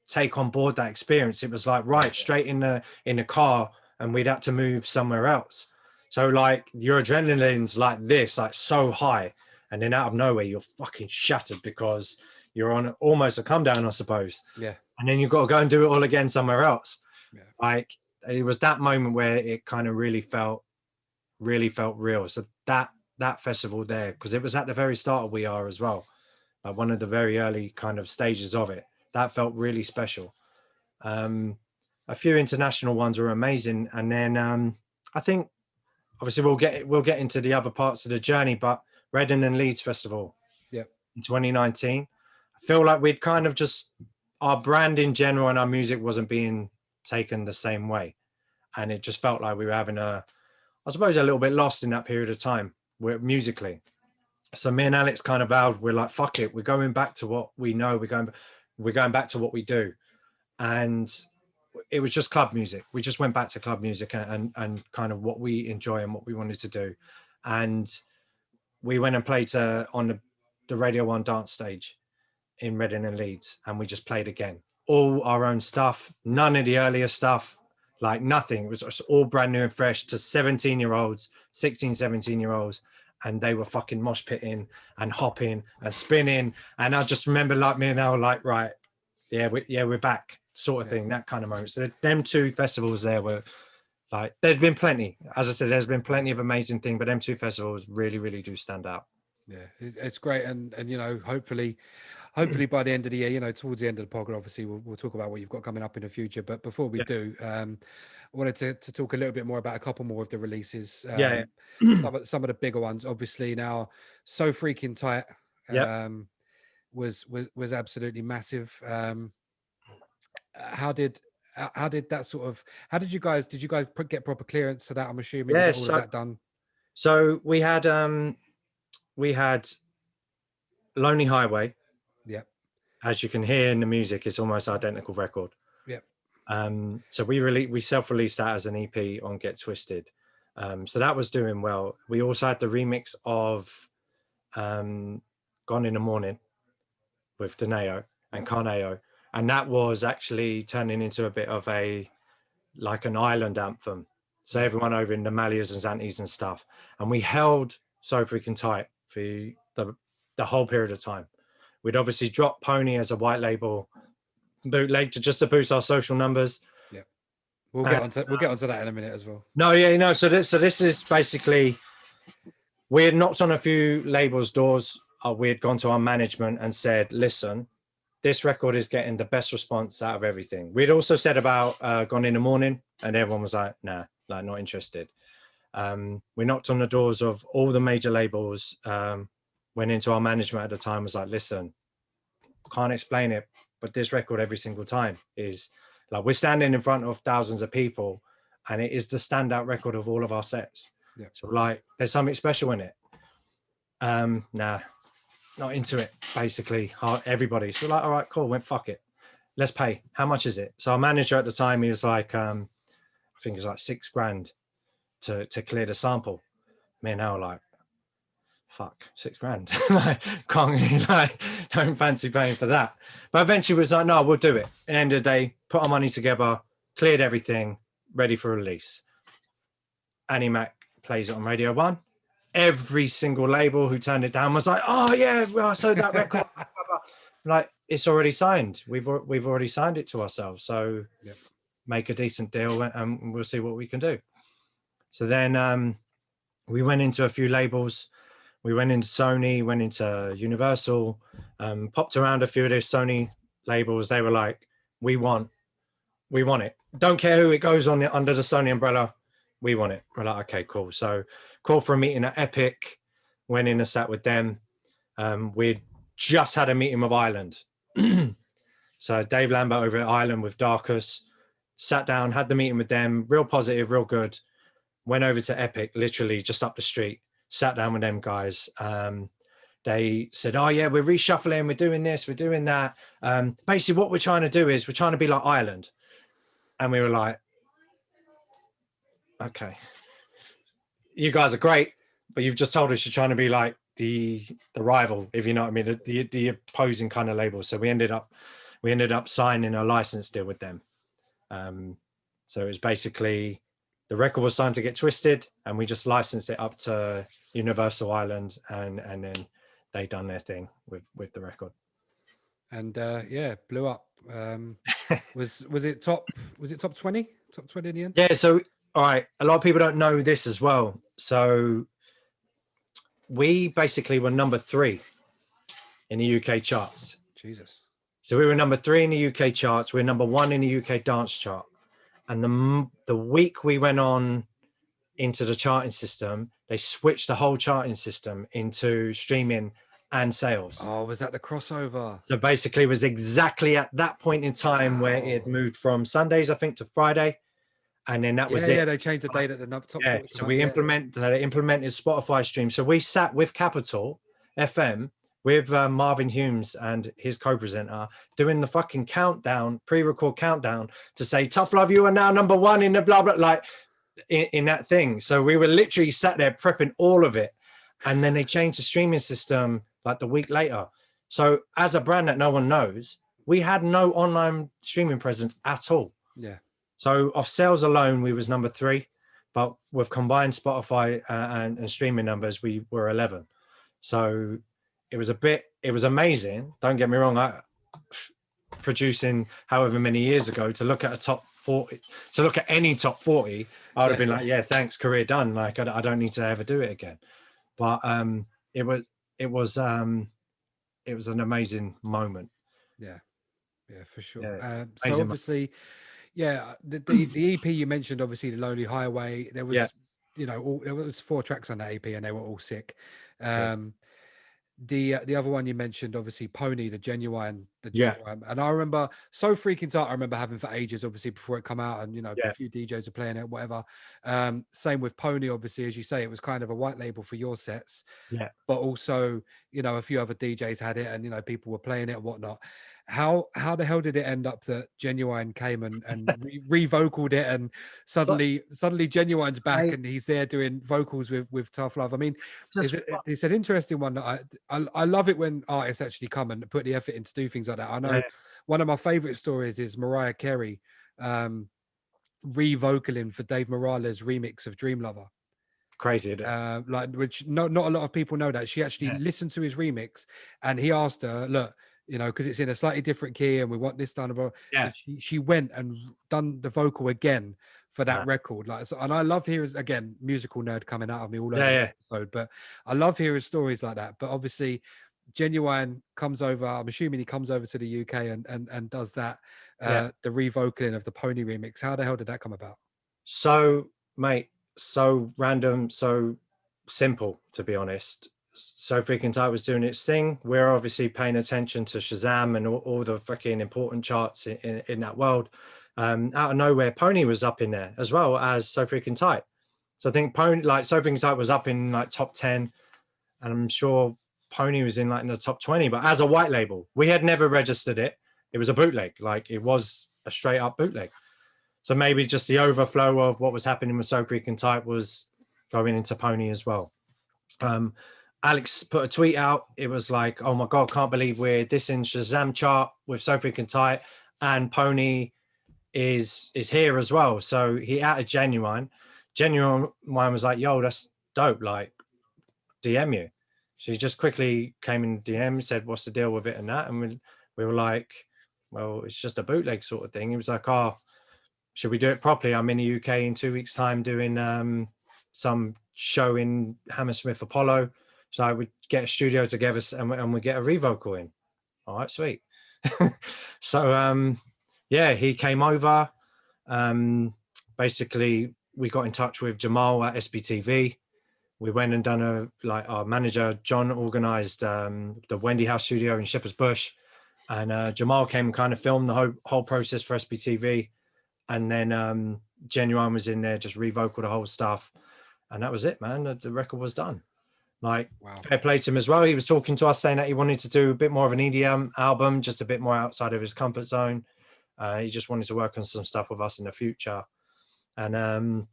take on board that experience. It was like right straight in the car, and we'd had to move somewhere else. So like your adrenaline's like this, like so high, and then out of nowhere you're fucking shattered because you're on almost a come down, I suppose. Yeah. And then you've got to go and do it all again somewhere else. Yeah. Like it was that moment where it kind of really felt real. So that festival there, because it was at the very start of We Are as well, like one of the very early kind of stages of it, that felt really special. A few international ones were amazing, and then I think obviously we'll get into the other parts of the journey, but Reading and Leeds Festival, in 2019, I feel like we'd kind of just our brand in general and our music wasn't being taken the same way, and it just felt like we were having I suppose a little bit lost in that period of time musically. So me and Alex kind of vowed, we're like, fuck it, we're going back to what we know, we're going back to what we do. And it was just club music. We just went back to club music and kind of what we enjoy and what we wanted to do. And we went and played on the Radio 1 dance stage in Reading and Leeds, and we just played again. All our own stuff, none of the earlier stuff, like nothing. It was just all brand new and fresh to 17-year-olds, 16, 17-year-olds. And they were fucking mosh pitting and hopping and spinning. And I just remember like me and Elle like, right, we're back sort of thing, that kind of moment. So them two festivals there were like, there's been plenty. As I said, there's been plenty of amazing things, but them two festivals really, really do stand out. Yeah, it's great. And hopefully by the end of the year, towards the end of the podcast, obviously we'll talk about what you've got coming up in the future. But before we do, I wanted to talk a little bit more about a couple more of the releases. Some of the bigger ones, obviously now, So Freaking Tight was absolutely massive. How did that sort of, did you guys get proper clearance to that? I'm assuming you got all of that done. So we had Lonely Highway. Yeah. As you can hear in the music, it's almost identical record. Yeah. So we self-released that as an EP on Get Twisted. So that was doing well. We also had the remix of Gone in the Morning with Deneo and Carneo, and that was actually turning into a bit of an island anthem. So everyone over in the Malias and Zantes and stuff, and we held So Freaking Tight for the whole period of time. We'd obviously dropped Pony as a white label bootleg to boost our social numbers. Yeah, we'll get onto that in a minute as well. No, yeah, no. So this is basically, we had knocked on a few labels' doors. We had gone to our management and said, "Listen, this record is getting the best response out of everything." We'd also said about Gone in the Morning, and everyone was like, "Nah, like not interested." We knocked on the doors of all the major labels. Went into our management at the time, was like, "Listen, can't explain it, but this record every single time is like, we're standing in front of thousands of people, and it is the standout record of all of our sets." Yeah. So like, there's something special in it. Nah, not into it. Basically, everybody. So like, all right, cool. Went, fuck it, let's pay. How much is it? So our manager at the time, he was like, I think it's like $6,000 to clear the sample. Me and now like, fuck, $6,000. Like, can't, like, don't fancy paying for that. But eventually was like, no, we'll do it. At the end of the day, put our money together, cleared everything, ready for release. Annie Mac plays it on Radio 1. Every single label who turned it down was like, oh yeah, well, so that record, like, it's already signed. We've already signed it to ourselves. So make a decent deal and we'll see what we can do. So then we went into a few labels. We went into Sony, went into Universal, popped around a few of those Sony labels. They were like, we want it. Don't care who it goes on under the Sony umbrella. We want it. We're like, okay, cool. So called for a meeting at Epic, went in and sat with them. We'd just had a meeting with Ireland. So Dave Lambert over at Ireland with Darkus, sat down, had the meeting with them, real positive, real good. Went over to Epic, literally just up the street, sat down with them guys. They said, oh yeah, we're reshuffling, we're doing this, we're doing that. Basically what we're trying to do is we're trying to be like Ireland. And we were like, okay, you guys are great, but you've just told us you're trying to be like the rival, if you know what I mean, the opposing kind of label. So we ended up signing a license deal with them. So it was basically, the record was signed to Get Twisted, and we just licensed it up to Universal Ireland, and then they done their thing with the record. And yeah, blew up. Was it top 20? Top 20 in the end? Yeah, so all right, a lot of people don't know this as well. So we basically were number 3 in the UK charts. Jesus. So we were number 3 in the UK charts. We're number 1 in the UK dance chart. And the week we went on into the charting system, they switched the whole charting system into streaming and sales. Oh, was that the crossover? So basically it was exactly at that point in time where it had moved from Sundays, I think, to Friday. And then that was it. Yeah, they changed the date at the top. Yeah, so we implemented Spotify stream. So we sat with Capital FM, with Marvin Humes and his co-presenter, doing the fucking countdown, pre-record countdown to say, tough love, you are now number 1 in the blah, blah, like in that thing. So we were literally sat there prepping all of it. And then they changed the streaming system like the week later. So as a brand that no one knows, we had no online streaming presence at all. Yeah. So of sales alone, we was number 3, but with combined Spotify and streaming numbers, we were 11. So it was amazing. Don't get me wrong. Producing however many years ago, to look at a top 40, to look at any top 40, I would have been like, yeah, thanks, career done. Like I don't need to ever do it again. But it was an amazing moment. Yeah, for sure. Yeah, so obviously, the EP you mentioned, obviously the Lonely Highway. There was, there was 4 tracks on that EP, and they were all sick. The other one you mentioned, obviously Pony, the genuine, and I remember So Freaking Tight. I remember having for ages, obviously before it come out, and a few DJs were playing it, whatever. Same with Pony, obviously, as you say, it was kind of a white label for your sets, but also you know, a few other DJs had it, and you know, people were playing it and whatnot. How the hell did it end up that Genuine came and re-vocaled it, and So, suddenly Genuine's back mate, and he's there doing vocals with Tough Love? I mean, just it's an interesting one that I love it when artists actually come and put the effort in to do things like that. I yeah, know one of my favorite stories is Mariah Carey re-vocaling for Dave Morales' remix of Dream Lover. crazy, isn't it? Like, which not a lot of people know, that she actually Yeah, listened to his remix, and he asked her, look, you know, because it's in a slightly different key and we want this done about, yeah, and she went and done the vocal again for that man. record. Like, so, and I love hearing, again, musical nerd coming out of me all over Yeah, the yeah, episode, but I love hearing stories like that. But obviously Genuine comes over, I'm assuming he comes over to the UK and does that, yeah. the revocaling of the Pony remix. How the hell did that come about? So, mate, so random, so simple, to be honest. So freaking tight was doing its thing. We're obviously paying attention to Shazam and all the freaking important charts in that world. Out of nowhere, Pony was up in there as well as So Freaking Tight. So I think Pony, like So Freaking Tight, was up in like top 10, and I'm sure Pony was in like in the top 20. But as a white label, we had never registered it. It was a bootleg, like it was a straight up bootleg. So maybe just the overflow of what was happening with So Freaking Tight was going into Pony as well. Alex put a tweet out. It was like, "Oh my god, can't believe we're this in Shazam chart with So Freaking Tight, and Pony is here as well." So he added Genuine. Genuine was like, "Yo, that's dope. Like, DM you." She just quickly came in DM, said, "What's the deal with it?" and that, and we were like, "Well, it's just a bootleg sort of thing." He was like, "Oh, should we do it properly? I'm in the UK in 2 weeks' time doing some show in Hammersmith Apollo. So I would get a studio together and we get a revocal in." All right, sweet. So yeah, he came over. Basically, we got in touch with Jamal at SBTV. We went and done our manager John organized the Wendy House studio in Shepherd's Bush, and Jamal came and kind of filmed the whole process for SBTV. And then Genuine was in there, just revocal the whole stuff, and that was it, man. The record was done. Like, Wow. fair play to him as well. He was talking to us saying that he wanted to do a bit more of an EDM album, just a bit more outside of his comfort zone. He just wanted to work on some stuff with us in the future, and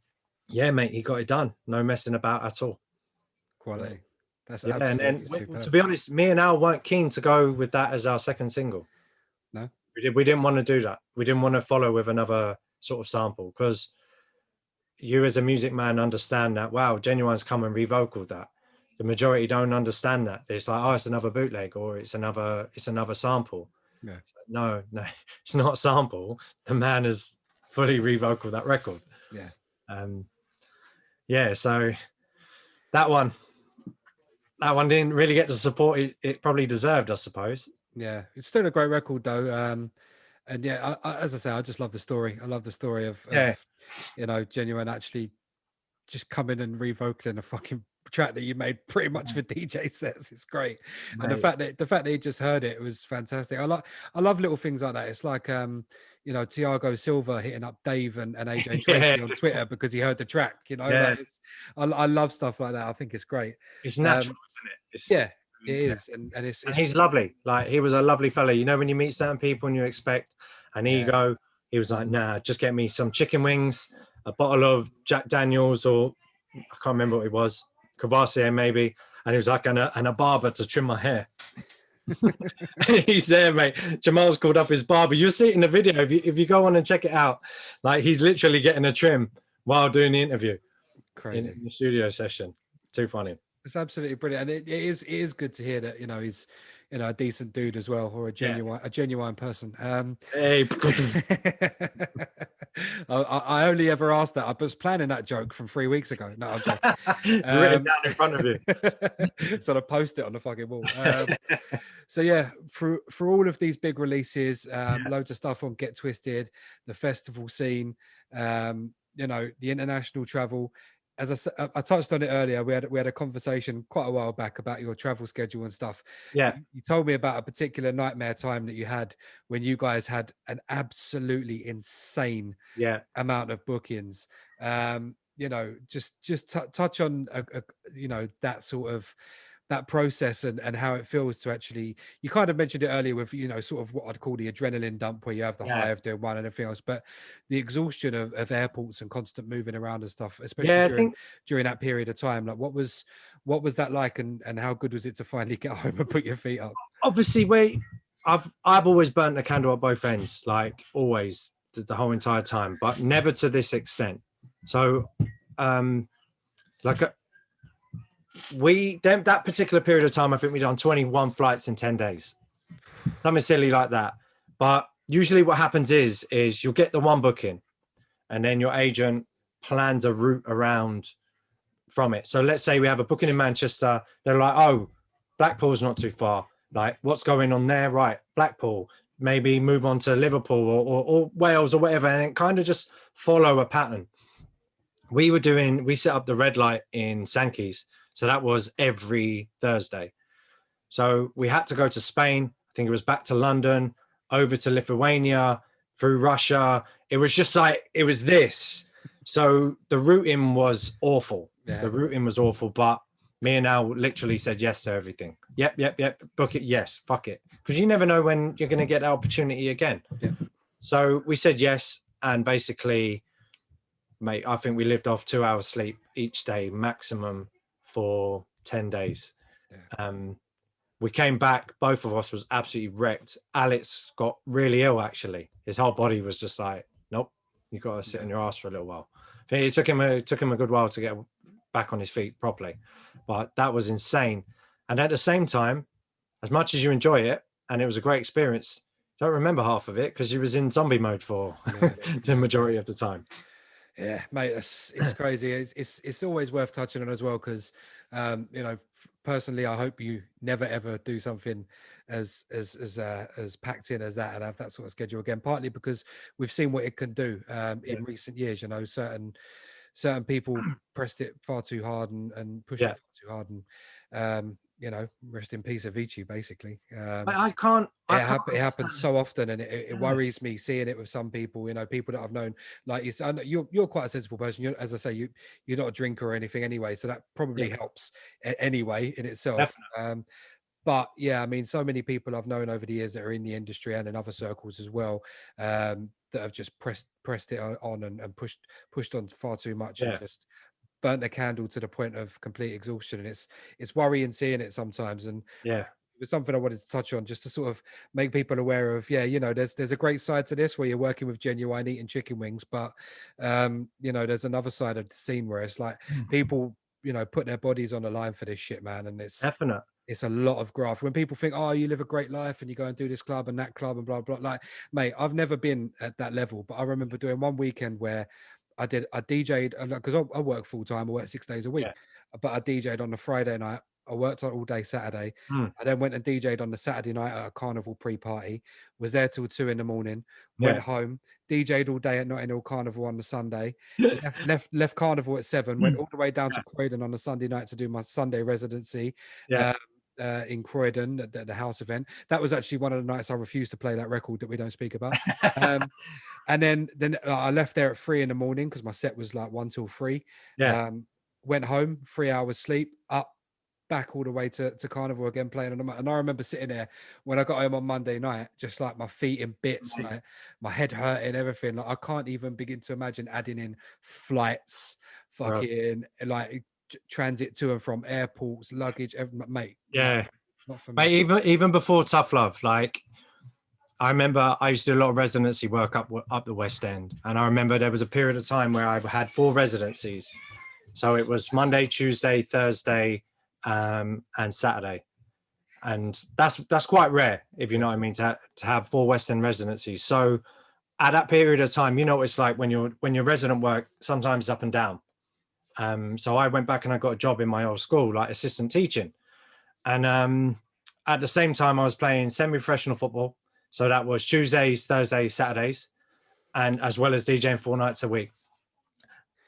yeah, mate, he got it done. No messing about at all. Quality. That's Yeah, and then absolutely to superb. be honest, me and Al weren't keen to go with that as our second single. No. We didn't want to do that. We didn't want to follow with another sort of sample, because you as a music man understand that, wow, Genuine's come and revocaled that. The majority don't understand that. It's like, oh, it's another bootleg, or it's another sample. Yeah. No, it's not a sample. The man has fully revocaled that record. Yeah. Yeah, so that one didn't really get the support it probably deserved, I suppose. Yeah. It's still a great record though. And yeah, as I say, I just love the story. I love the story of Yeah, you know, Genuine actually just coming and revocaling a fucking track that you made pretty much for DJ sets. It's great. And mate. the fact that he just heard it was fantastic. I love little things like that. It's like you know, Thiago Silva hitting up Dave and AJ Yeah, Tracy on Twitter because he heard the track, you know, yeah. like I love stuff like that. I think it's great. It's natural, isn't it? Yeah, it Yeah. is. And And it's he's lovely. Like, he was a lovely fella. You know, when you meet certain people and you expect an yeah. ego, he was like, nah, just get me some chicken wings, a bottle of Jack Daniels, or I can't remember what it was, Cavassier maybe. And he was like, and a barber to trim my hair. He's there, mate. Jamal's called up his barber. You'll see it in the video if you go on and check it out. Like, he's literally getting a trim while doing the interview. Crazy. In the studio session. Too funny. It's absolutely brilliant, and it is good to hear that, you know, he's, you know, a decent dude as well, or a genuine person. Hey. I only ever asked that. I was planning that joke from 3 weeks ago. No, I'm joking. It's written down in front of you. So I post it on the fucking wall. So yeah, for all of these big releases, loads of stuff on Get Twisted, the festival scene, you know, the international travel. As I touched on it earlier, we had a conversation quite a while back about your travel schedule and stuff. Yeah. You told me about a particular nightmare time that you had when you guys had an absolutely insane amount of bookings. You know, just touch on you know, that sort of that process and how it feels to actually, you kind of mentioned it earlier with, you know, sort of what I'd call the adrenaline dump, where you have the high Yeah. of doing one and everything else, but the exhaustion of airports and constant moving around and stuff, especially Yeah, I think during that period of time. Like what was that like, and how good was it to finally get home and put your feet up? obviously I've always burnt the candle at both ends, like always, the whole entire time, but never to this extent. So like that particular period of time, I think we done 21 flights in 10 days, something silly like that. But usually what happens is you'll get the one booking and then your agent plans a route around from it. So let's say we have a booking in Manchester, they're like, oh, Blackpool's not too far, like what's going on there, right? Blackpool, maybe move on to Liverpool or Wales or whatever, and it kind of just follow a pattern. We set up the red light in Sankey's, so that was every Thursday. So we had to go to Spain. I think it was back to London, over to Lithuania, through Russia. It was just like, it was this. So the routing was awful. Yeah. The routing was awful, but me and Al literally said yes to everything. Yep. Book it. Yes. Fuck it. Because you never know when you're going to get the opportunity again. Yeah. So we said yes. And basically, mate, I think we lived off 2 hours sleep each day maximum for 10 days. Yeah. We came back, both of us was absolutely wrecked. Alex got really ill, actually. His whole body was just like, nope, you got to sit on your ass for a little while. I think it took him a good while to get back on his feet properly, but that was insane. And at the same time, as much as you enjoy it, and it was a great experience, don't remember half of it because you was in zombie mode for the majority of the time. Yeah, mate, it's crazy. It's always worth touching on as well, because you know, personally, I hope you never ever do something as packed in as that and have that sort of schedule again. Partly because we've seen what it can do in recent years. You know, certain people pressed it far too hard and pushed it far too hard, and you know, rest in peace, Avicii, basically. I can't. It happens so often, and it worries me seeing it with some people. You know, people that I've known. Like I know you're quite a sensible person. As I say, you're not a drinker or anything anyway, so that probably helps anyway in itself. But yeah, I mean, so many people I've known over the years that are in the industry and in other circles as well, that have just pressed it on and pushed on far too much and just burnt the candle to the point of complete exhaustion. And it's worrying seeing it sometimes. And it was something I wanted to touch on, just to sort of make people aware of, you know, there's a great side to this where you're working with genuine eating chicken wings, but you know, there's another side of the scene where it's like people, you know, put their bodies on the line for this shit, man. And it's a lot of graft. When people think, oh, you live a great life and you go and do this club and that club and blah blah, like, mate, I've never been at that level, but I remember doing one weekend where I DJ'd, because I work full time. I work 6 days a week, but I DJ'd on the Friday night. I worked on all day Saturday. I then went and DJ'd on the Saturday night at a carnival pre-party. Was there till 2 a.m. Went home, DJ'd all day at Notting Hill Carnival on the Sunday. Left Carnival at 7. Went all the way down to Croydon on the Sunday night to do my Sunday residency. In Croydon at the house event. That was actually one of the nights I refused to play that record that we don't speak about. And then I left there at 3 a.m. because my set was like 1 till 3. Went home, 3 hours sleep, up, back all the way to Carnival again, playing on the mat. And I remember sitting there when I got home on Monday night, just like my feet in bits, like my head hurting, everything. Like I can't even begin to imagine adding in flights, fucking like transit to and from airports, luggage, mate. Not for me. Mate, even before Tough Love, like I remember I used to do a lot of residency work up the West End, and I remember there was a period of time where I had 4 residencies. So it was Monday, Tuesday, Thursday, and Saturday, and that's quite rare, if you know what I mean, to have 4 West End residencies. So at that period of time, you know, it's like when your resident work sometimes up and down. So I went back and I got a job in my old school, like assistant teaching. And at the same time, I was playing semi-professional football. So that was Tuesdays, Thursdays, Saturdays, and as well as DJing 4 nights a week.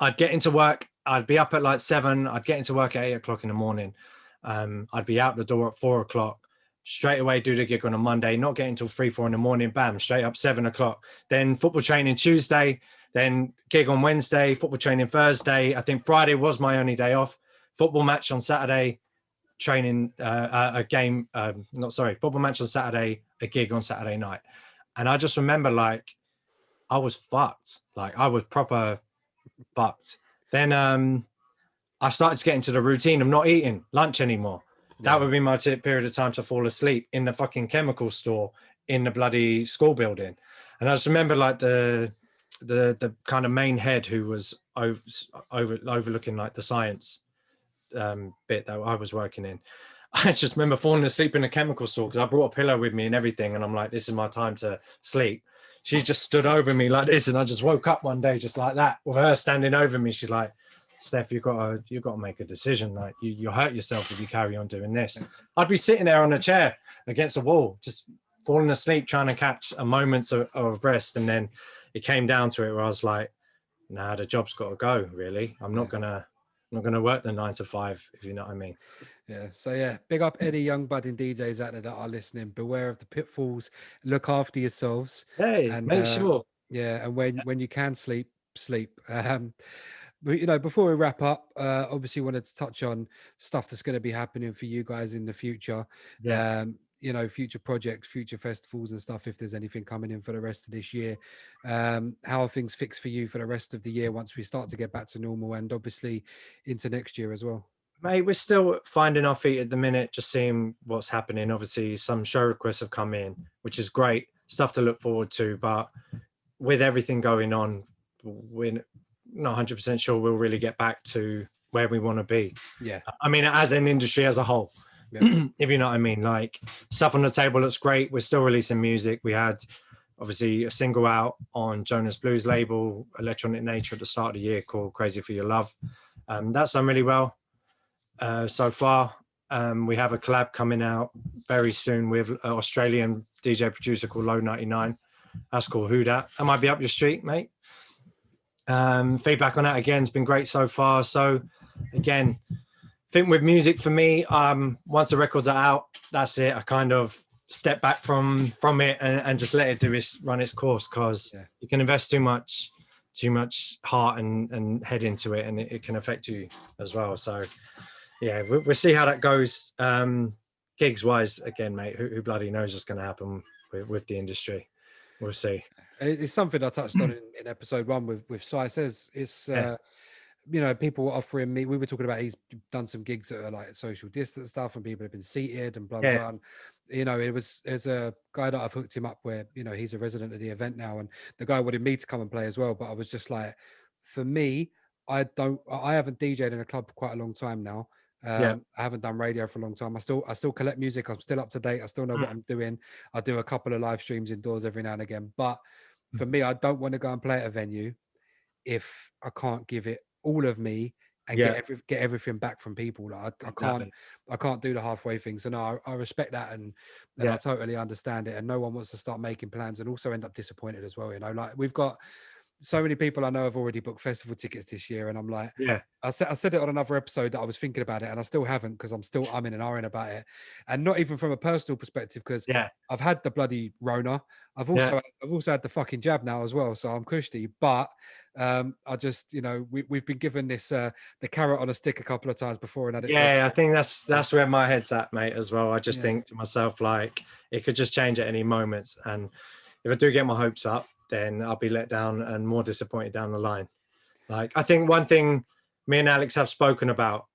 I'd get into work. I'd be up at like 7. I'd get into work at 8 o'clock in the morning. I'd be out the door at 4 o'clock. Straight away do the gig on a Monday, not getting until 3, 4 in the morning. Bam, straight up 7 o'clock. Then football training Tuesday. Then gig on Wednesday, football training Thursday. I think Friday was my only day off. Football match on Saturday. training, a game, football match on Saturday, a gig on Saturday night. And I just remember like, I was fucked. Like I was proper fucked. Then I started to get into the routine of not eating lunch anymore. That would be my period of time to fall asleep in the fucking chemical store in the bloody school building. And I just remember like the kind of main head who was overlooking like the science bit that I was working in. I just remember falling asleep in a chemical store because I brought a pillow with me and everything. And I'm like, this is my time to sleep. She just stood over me like this. And I just woke up one day just like that with her standing over me. She's like, Steph, you've got to make a decision. Like you'll hurt yourself if you carry on doing this. I'd be sitting there on a chair against a wall, just falling asleep, trying to catch a moment of rest. And then it came down to it where I was like, nah, the job's got to go, really. I'm not gonna work the 9 to 5, if you know what I mean. Yeah. So yeah, big up any young budding DJs out there that are listening. Beware of the pitfalls. Look after yourselves. Hey, And make sure. yeah, and when you can sleep. But, you know, before we wrap up, obviously wanted to touch on stuff that's going to be happening for you guys in the future. Yeah. You know, future projects, future festivals and stuff, if there's anything coming in for the rest of this year. How are things fixed for you for the rest of the year once we start to get back to normal, and obviously into next year as well? Mate, we're still finding our feet at the minute, just seeing what's happening. Obviously, some show requests have come in, which is great, stuff to look forward to. But with everything going on, we're not 100% sure we'll really get back to where we want to be. Yeah. I mean, as an industry as a whole, if you know what I mean. Like, stuff on the table looks great. We're still releasing music. We had, obviously, a single out on Jonas Blues label, Electronic Nature, at the start of the year called Crazy for Your Love. That's done really well. So far, we have a collab coming out very soon with an Australian DJ producer called Low 99. That's called Who Dat. That might be up your street, mate. Feedback on that again has been great so far. So again, I think with music for me, once the records are out, that's it. I kind of step back from it and just let it run its course, because you can invest too much heart and head into it, and it can affect you as well. So yeah, we'll see how that goes. Gigs wise, again, mate, who bloody knows what's going to happen with the industry. We'll see. It's something I touched on in episode 1 with Sai Says. It's you know, people offering me, we were talking about, he's done some gigs that are like social distance stuff and people have been seated and blah blah. And, you know, there's a guy that I've hooked him up where, you know, he's a resident of the event now, and the guy wanted me to come and play as well, but I was just like, for me, I haven't DJed in a club for quite a long time now. I haven't done radio for a long time. I still collect music. I'm still up to date. I still know what I'm doing. I do a couple of live streams indoors every now and again. But for me, I don't want to go and play at a venue if I can't give it all of me and get everything back from people. Like I can't do the halfway thing. So no, I respect that, and I totally understand it. And no one wants to start making plans and also end up disappointed as well. You know, like we've got so many people I know have already booked festival tickets this year, and I'm like, I said it on another episode that I was thinking about it, and I still haven't, because I'm still umming and ahhing about it, and not even from a personal perspective, because I've had the bloody Rona, I've also had the fucking jab now as well, so I'm cushy. But I just, you know, we've been given this the carrot on a stick a couple of times before, and had it. I think that's where my head's at, mate, as well. I just think to myself, like, it could just change at any moment, and if I do get my hopes up, then I'll be let down and more disappointed down the line. Like, I think one thing me and Alex have spoken about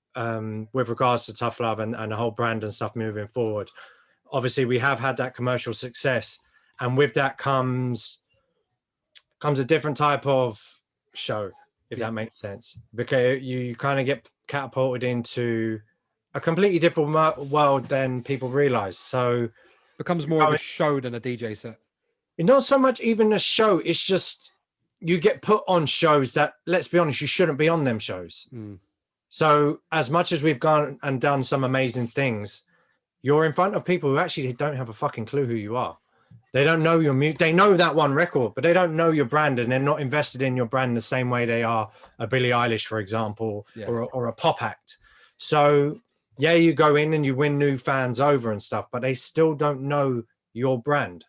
with regards to Tough Love and the whole brand and stuff moving forward, obviously we have had that commercial success, and with that comes a different type of show, if that makes sense, because you kind of get catapulted into a completely different world than people realize. So becomes more of a show than a DJ set. Not so much even a show. It's just you get put on shows that, let's be honest, you shouldn't be on them shows. So as much as we've gone and done some amazing things, you're in front of people who actually don't have a fucking clue who you are. They don't know your music. They know that one record, but they don't know your brand, and they're not invested in your brand the same way they are a Billie Eilish, for example, or a pop act. So you go in and you win new fans over and stuff, but they still don't know your brand.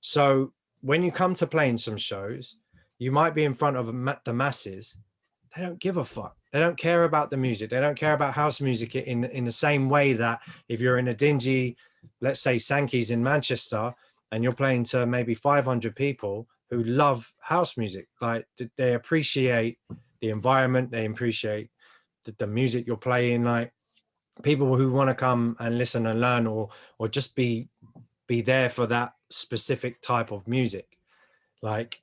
So when you come to playing some shows, you might be in front of the masses. They don't give a fuck. They don't care about the music. They don't care about house music in the same way that if you're in a dingy, let's say Sankey's in Manchester, and you're playing to maybe 500 people who love house music, like they appreciate the environment, they appreciate the music you're playing, like people who want to come and listen and learn, or just be there for that specific type of music. Like,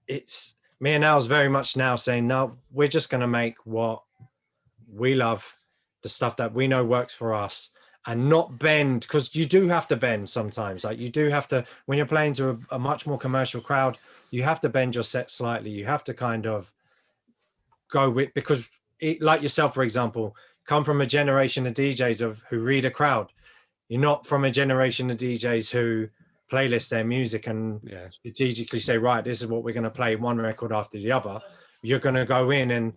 it's me and Al's very much now saying, no, we're just going to make what we love, the stuff that we know works for us, and not bend, because you do have to bend sometimes. Like, you do have to, when you're playing to a much more commercial crowd, you have to bend your set slightly. You have to kind of go with, because like yourself, for example, come from a generation of DJs who read a crowd. You're not from a generation of DJs who playlist their music and strategically say, right, this is what we're going to play one record after the other. You're going to go in and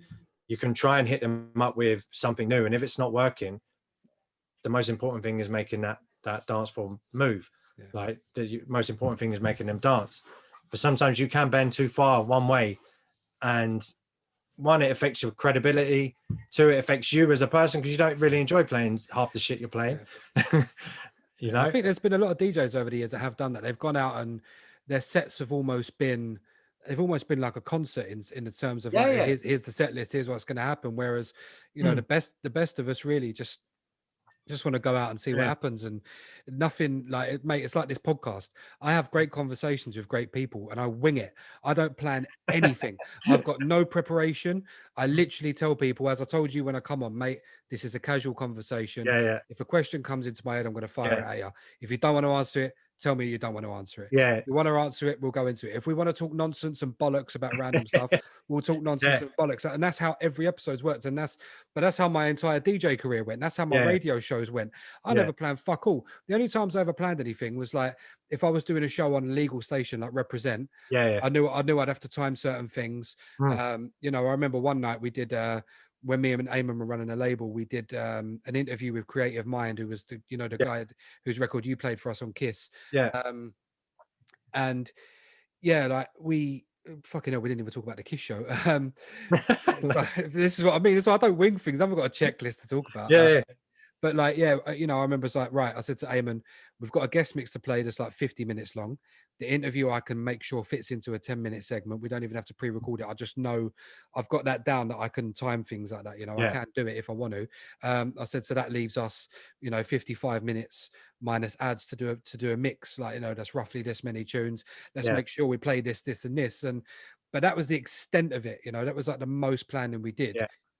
you can try and hit them up with something new. And if it's not working, the most important thing is making that dance floor move. Like, the most important thing is making them dance. But sometimes you can bend too far one way, and one, it affects your credibility. Two, it affects you as a person, because you don't really enjoy playing half the shit you're playing. You know, I think there's been a lot of DJs over the years that have done that. They've gone out and their sets have almost been, they've almost been like a concert in the terms of like, here's the set list, here's what's going to happen. Whereas, you know, the best of us really just want to go out and see what happens, and nothing like it, mate. It's like this podcast. I have great conversations with great people and I wing it. I don't plan anything. I've got no preparation. I literally tell people, as I told you when I come on, mate, this is a casual conversation. If a question comes into my head, I'm going to fire it at you. If you don't want to answer it, tell me you don't want to answer it. If you want to answer it, we'll go into it. If we want to talk nonsense and bollocks about random stuff, we'll talk nonsense and bollocks. And that's how every episode works. And that's how my entire DJ career went. That's how my radio shows went. I never planned fuck all. The only times I ever planned anything was like if I was doing a show on a legal station like Represent. I knew I'd have to time certain things. You know, I remember one night we did when me and Eamon were running a label, we did an interview with Creative Mind, who was the, you know, the guy whose record you played for us on Kiss. And like we fucking hell, we didn't even talk about the Kiss show. This is what I mean. So I don't wing things. I haven't got a checklist to talk about. But like, you know, I remember it's like, right, I said to Eamon, we've got a guest mix to play that's like 50 minutes long. The interview I can make sure fits into a 10-minute segment. We don't even have to pre-record it. I just know I've got that down, that I can time things like that. You know, I can do it if I want to. I said, so that leaves us, you know, 55 minutes minus ads to do a mix. Like, you know, that's roughly this many tunes. Let's make sure we play this, this and this. But that was the extent of it. You know, that was like the most planning we did.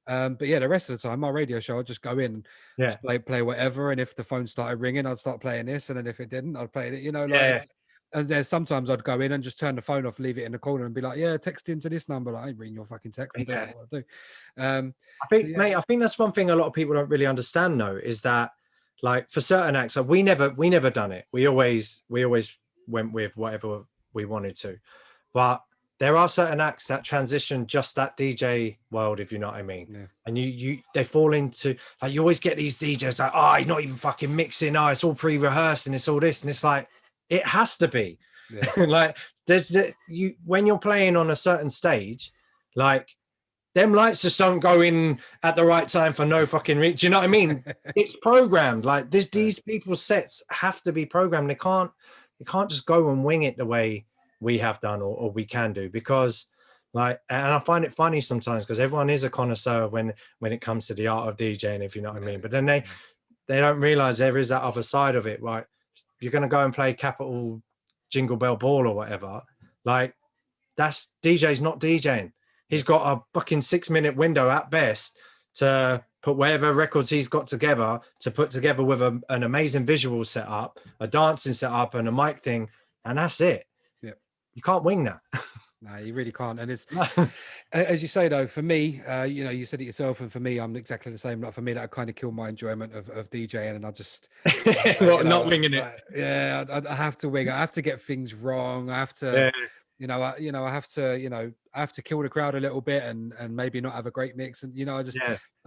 But the rest of the time, my radio show, I'd just go in, just play whatever. And if the phone started ringing, I'd start playing this. And then if it didn't, I'd play it, you know, like, and there's sometimes I'd go in and just turn the phone off, leave it in the corner and be like, text into this number. Like, I ain't reading your fucking text. I don't know what I do. I think, mate, I think that's one thing a lot of people don't really understand though, is that like for certain acts, like we never done it. We always went with whatever we wanted to, but there are certain acts that transition just that DJ world, if you know what I mean. And they fall into, like, you always get these DJs like, oh, he's not even fucking mixing. Oh, it's all pre-rehearsed and it's all this. And it's like, it has to be. Like, when you're playing on a certain stage, like, them lights just don't go in at the right time for no fucking reach. You know what I mean? It's programmed. Like, these people's sets have to be programmed. They can't just go and wing it the way we have done or we can do, because like, and I find it funny sometimes because everyone is a connoisseur when it comes to the art of DJing, if you know what I mean, but then they don't realize there is that other side of it. Right, you're going to go and play Capital Jingle Bell Ball or whatever, like, that's DJ's not DJing. He's got a fucking 6-minute window at best to put whatever records he's got together to put together with an amazing visual setup, a dancing setup and a mic thing, and that's it. You can't wing that. No, you really can't. And it's, as you say though, for me, you know, you said it yourself, and for me, I'm exactly the same. Like, for me, that kind of killed my enjoyment of DJing, and I just not winging it. I have to wing. I have to get things wrong. I have to, I have to kill the crowd a little bit and maybe not have a great mix, and I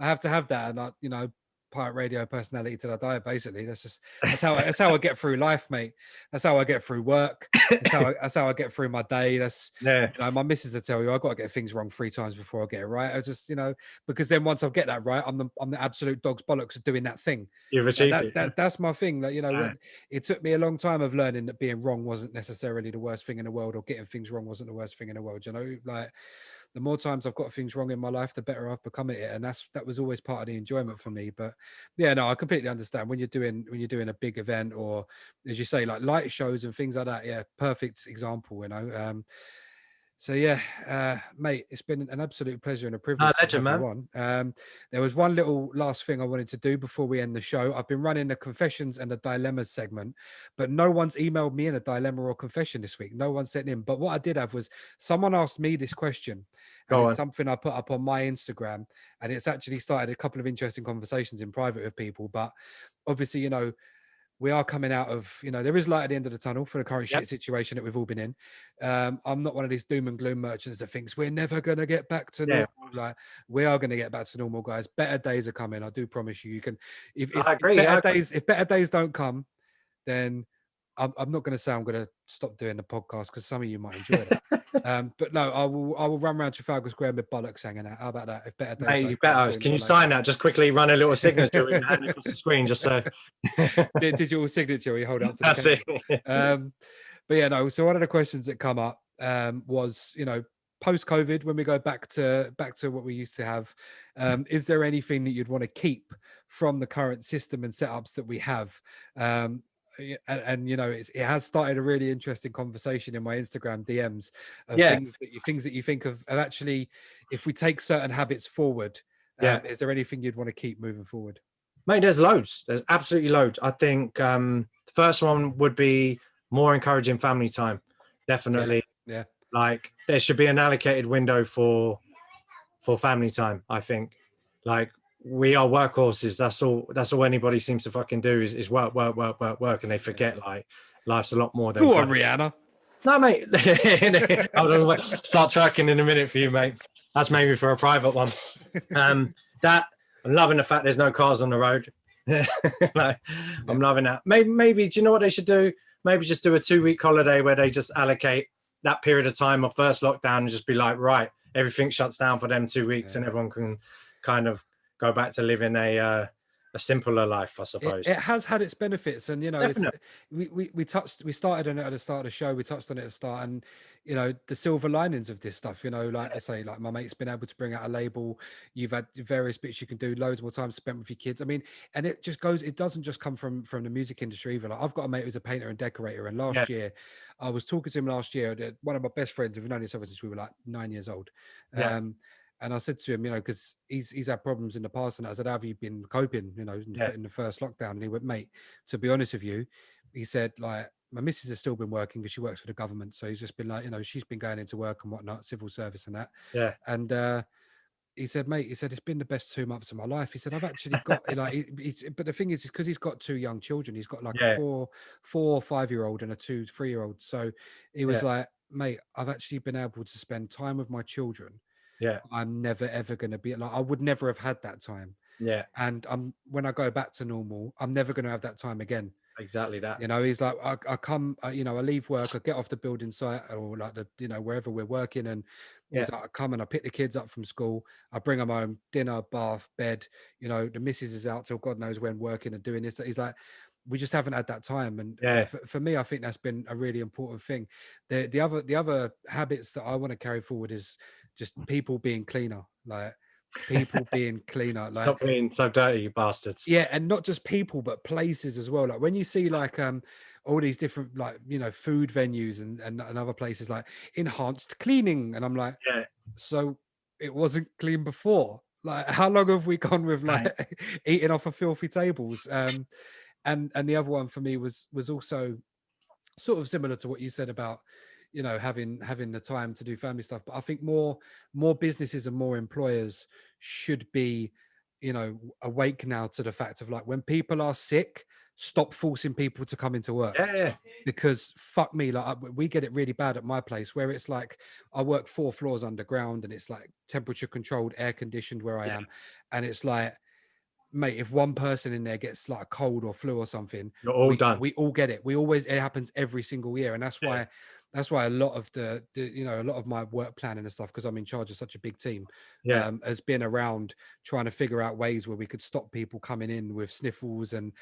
have to have that, and pirate radio personality till I die. Basically, that's how I get through life, mate. That's how I get through work. That's how I get through my day. That's, Yeah, you know, my missus will tell you I got to get things wrong 3 times before I get it right. I just, you know, because then once I get that right, I'm the absolute dog's bollocks of doing that thing. you've Like achieved it. that's my thing. Like, you know, Yeah. when it took me a long time of learning that being wrong wasn't necessarily the worst thing in the world, or getting things wrong wasn't the worst thing in the world. You know, like the more times I've got things wrong in my life, the better I've become at it. And that was always part of the enjoyment for me. But yeah, no, I completely understand when you're doing a big event, or as you say, like light shows and things like that. Yeah, perfect example, you know. So yeah, mate, it's been an absolute pleasure and a privilege to Legend, have you man. on. There was one little last thing I wanted to do before we end the show. I've been running the confessions and the dilemmas segment, but no one's emailed me in a dilemma or confession this week. No one sent in. But what I did have was someone asked me this question, and Go it's on. something I put up on my Instagram, and it's actually started a couple of interesting conversations in private with people. But obviously, you know, we are coming out of, you know, there is light at the end of the tunnel for the current Yep. shit situation that we've all been in. I'm not one of these doom and gloom merchants that thinks we're never going to get back to normal. Like, we are going to get back to normal, guys. Better days are coming. I do promise you. You can, I agree. if better days don't come, then I'm not going to say I'm going to stop doing the podcast, because some of you might enjoy that. But no, I will run around Trafalgar Square with bollocks hanging out. How about that? If better days Mate, don't you come, better. Can you sign that? Just quickly run a little signature with your hand across the screen, just so. Digital signature you hold up to the That's camera. it. But yeah, no. So one of the questions that come up was, you know, post COVID, when we go back to what we used to have, is there anything that you'd want to keep from the current system and setups that we have? And you know, it has started a really interesting conversation in my Instagram DMs of Yeah. things that you think of actually, if we take certain habits forward, Yeah. is there anything you'd want to keep moving forward? Mate, there's loads. There's absolutely loads. I think the first one would be more encouraging family time. Definitely. Yeah. Like, there should be an allocated window for family time. I think, like, we are workhorses. That's all anybody seems to fucking do is work, and they forget like life's a lot more than Go on, kind of, Rihanna. no, mate. Start twerking in a minute for you, mate. That's maybe for a private one. That, I'm loving the fact there's no cars on the road. I'm loving that. Maybe do you know what they should do? Maybe just do a 2-week holiday where they just allocate that period of time of first lockdown and just be like, right, everything shuts down for them 2 weeks, and everyone can kind of go back to living a simpler life, I suppose. It has had its benefits, and you know, Definitely. we started on it at the start of the show. We touched on it at the start, and you know, the silver linings of this stuff. You know, like I say, like my mate's been able to bring out a label. You've had various bits you can do. Loads more time spent with your kids. I mean, and it just goes. It doesn't just come from the music industry either. Like, I've got a mate who's a painter and decorator, and last year, I was talking to him last year. One of my best friends. We've known each other since we were like 9 years old. And I said to him, you know, because he's had problems in the past, and I said, how have you been coping, you know, in the first lockdown? And he went, mate, to be honest with you, he said, like, my missus has still been working because she works for the government. So he's just been like, you know, she's been going into work and whatnot, civil service and that. Yeah. And he said, mate, he said, it's been the best 2 months of my life. He said, I've actually got like, but the thing is because he's got 2 young children. He's got like a 4 or 5-year-old and a 2 3-year-old. So he was like, mate, I've actually been able to spend time with my children. I'm never ever going to be like, I would never have had that time. And when I go back to normal, I'm never going to have that time again. Exactly that. You know, he's like, I come, you know, I leave work, I get off the building site, or like you know, wherever we're working, and he's like, I come and I pick the kids up from school, I bring them home, dinner, bath, bed. You know, the missus is out till God knows when, working and doing this. He's like, we just haven't had that time. And for me, I think that's been a really important thing. The other habits that I want to carry forward is just people being cleaner, like people being cleaner, like stop being so dirty, you bastards. Yeah, and not just people but places as well. Like when you see like all these different, like, you know, food venues and other places like enhanced cleaning, and I'm like, so it wasn't clean before? Like, how long have we gone with like eating off of filthy tables? And the other one for me was also sort of similar to what you said about, you know, having the time to do family stuff. But I think more businesses and more employers should be, you know, awake now to the fact of like, when people are sick, stop forcing people to come into work. Because fuck me, like we get it really bad at my place, where it's like I work 4 floors underground, and it's like temperature controlled, air conditioned where I am, and it's like mate, if one person in there gets like a cold or flu or something, You're all done. we all get it. It happens every single year, and Yeah. that's why a lot of the you know, a lot of my work planning and stuff, because I'm in charge of such a big team, Yeah. has been around trying to figure out ways where we could stop people coming in with sniffles, and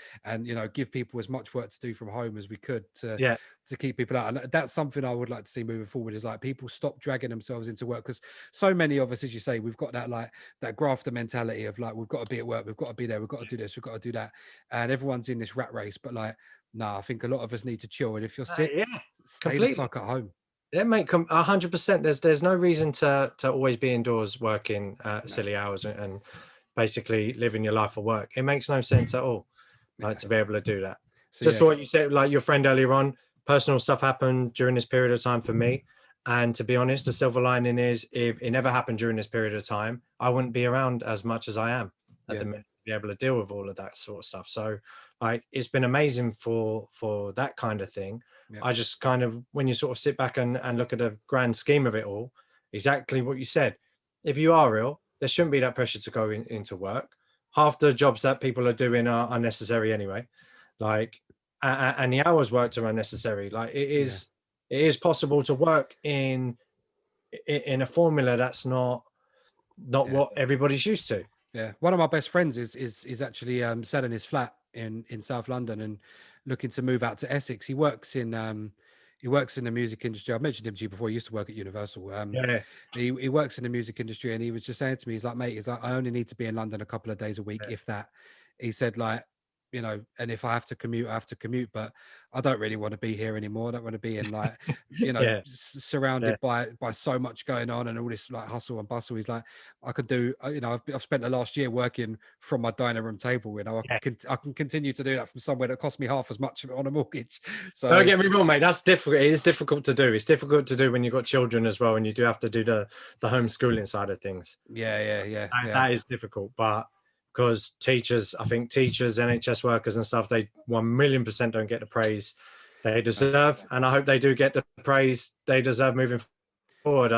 you know, give people as much work to do from home as we could Yeah. to keep people out. And that's something I would like to see moving forward, is like people stop dragging themselves into work, because so many of us, as you say, we've got that like that grafter mentality of like, we've got to be at work, we've got to be there, we've got to do this, we've got to do that, and everyone's in this rat race. But like, no, I think a lot of us need to chill, and if you're sick, Yeah. stay the Completely. fuck at home. Yeah, mate, 100%. There's no reason to always be indoors working No. silly hours and basically living your life for work. It makes no sense at all, like Yeah. to be able to do that. So Just yeah, what you said, like your friend earlier on, personal stuff happened during this period of time for me. And to be honest, the silver lining is if it never happened during this period of time, I wouldn't be around as much as I am at yeah, the minute to be able to deal with all of that sort of stuff. So like it's been amazing for that kind of thing. yeah, I just kind of, when you sort of sit back and look at the grand scheme of it all, exactly what you said. If you are ill, there shouldn't be that pressure to go into work. Half the jobs that people are doing are unnecessary anyway. Like, and the hours worked are unnecessary. Like yeah, it is possible to work in a formula that's not yeah, what everybody's used to. yeah. One of my best friends is actually selling his flat in South London and looking to move out to Essex. He works in the music industry. I mentioned him to you before. He used to work at Universal. Yeah, He works in the music industry, and he was just saying to me, he's like, mate, he's like, I only need to be in London a couple of days a week, yeah, if that. He said, like, you know, and if I have to commute, I have to commute, but I don't really want to be here anymore. I don't want to be in like, you know, yeah, yeah, surrounded by so much going on and all this like hustle and bustle. He's like, I could do, you know, I've spent the last year working from my dining room table. You know, yeah. I can continue to do that from somewhere that cost me half as much on a mortgage. Don't So get me wrong, mate. That's difficult. It is difficult to do. It's difficult to do when you've got children as well, and you do have to do the homeschooling side of things. yeah, yeah, yeah, yeah, That is difficult, but because teachers, I think teachers, NHS workers, and stuff, they 1,000,000% don't get the praise they no, deserve, and I hope they do get the praise they deserve moving forward.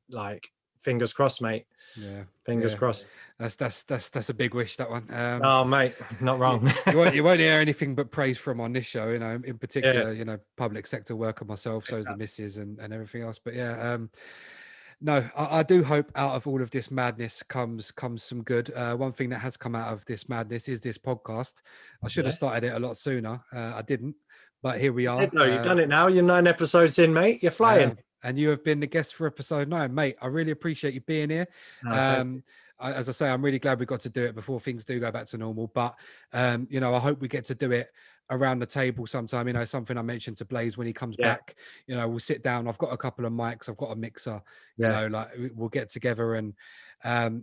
Like, fingers crossed, mate. yeah, Fingers yeah. crossed. That's a big wish, that one. Oh, mate, not you, wrong. you won't hear anything but praise from on this show, you know, in Yeah, particular, you know, public sector worker myself, so is the missus and everything else. But yeah, no, I do hope out of all of this madness comes some good. One thing that has come out of this madness is this podcast. I should have yeah. started it a lot sooner. I didn't, but here we You did are. though. You've done it now. You're 9 episodes in, mate. You're flying. And you have been the guest for episode 9, mate. I really appreciate you being here. No, thank you. As I say, I'm really glad we got to do it before things do go back to normal. But you know, I hope we get to do it around the table sometime. You know, something I mentioned to Blaze when he comes Yeah, back. You know, we'll sit down. I've got a couple of mics. I've got a mixer. You yeah. know, like we'll get together and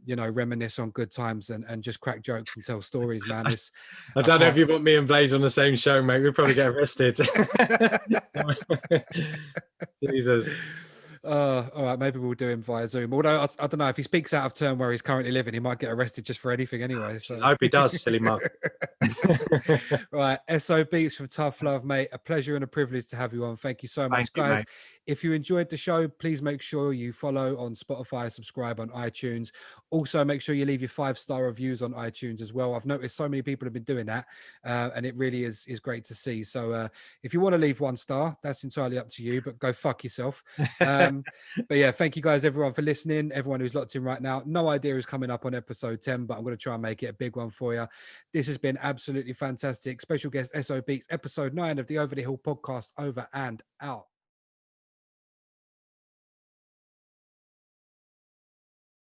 you know, reminisce on good times and just crack jokes and tell stories, man. This I I don't know if can't. you want me and Blaze on the same show, mate. We'd probably get arrested. Jesus. All right, maybe we'll do him via Zoom. Although I don't know, if he speaks out of turn where he's currently living, he might get arrested just for anything anyway. So I hope he does, silly mug. right, SO Beats from Tough Love, mate. A pleasure and a privilege to have you on. Thank you so Thank much, you, guys. mate. If you enjoyed the show, please make sure you follow on Spotify, subscribe on iTunes. Also, make sure you leave your 5-star reviews on iTunes as well. I've noticed so many people have been doing that, and it really is great to see. So if you want to leave 1 star, that's entirely up to you, but go fuck yourself. But yeah, thank you guys, everyone, for listening. Everyone who's locked in right now. No idea who's coming up on episode 10, but I'm going to try and make it a big one for you. This has been absolutely fantastic. Special guest SO Beats, episode 9 of the Over the Hill podcast. Over and out.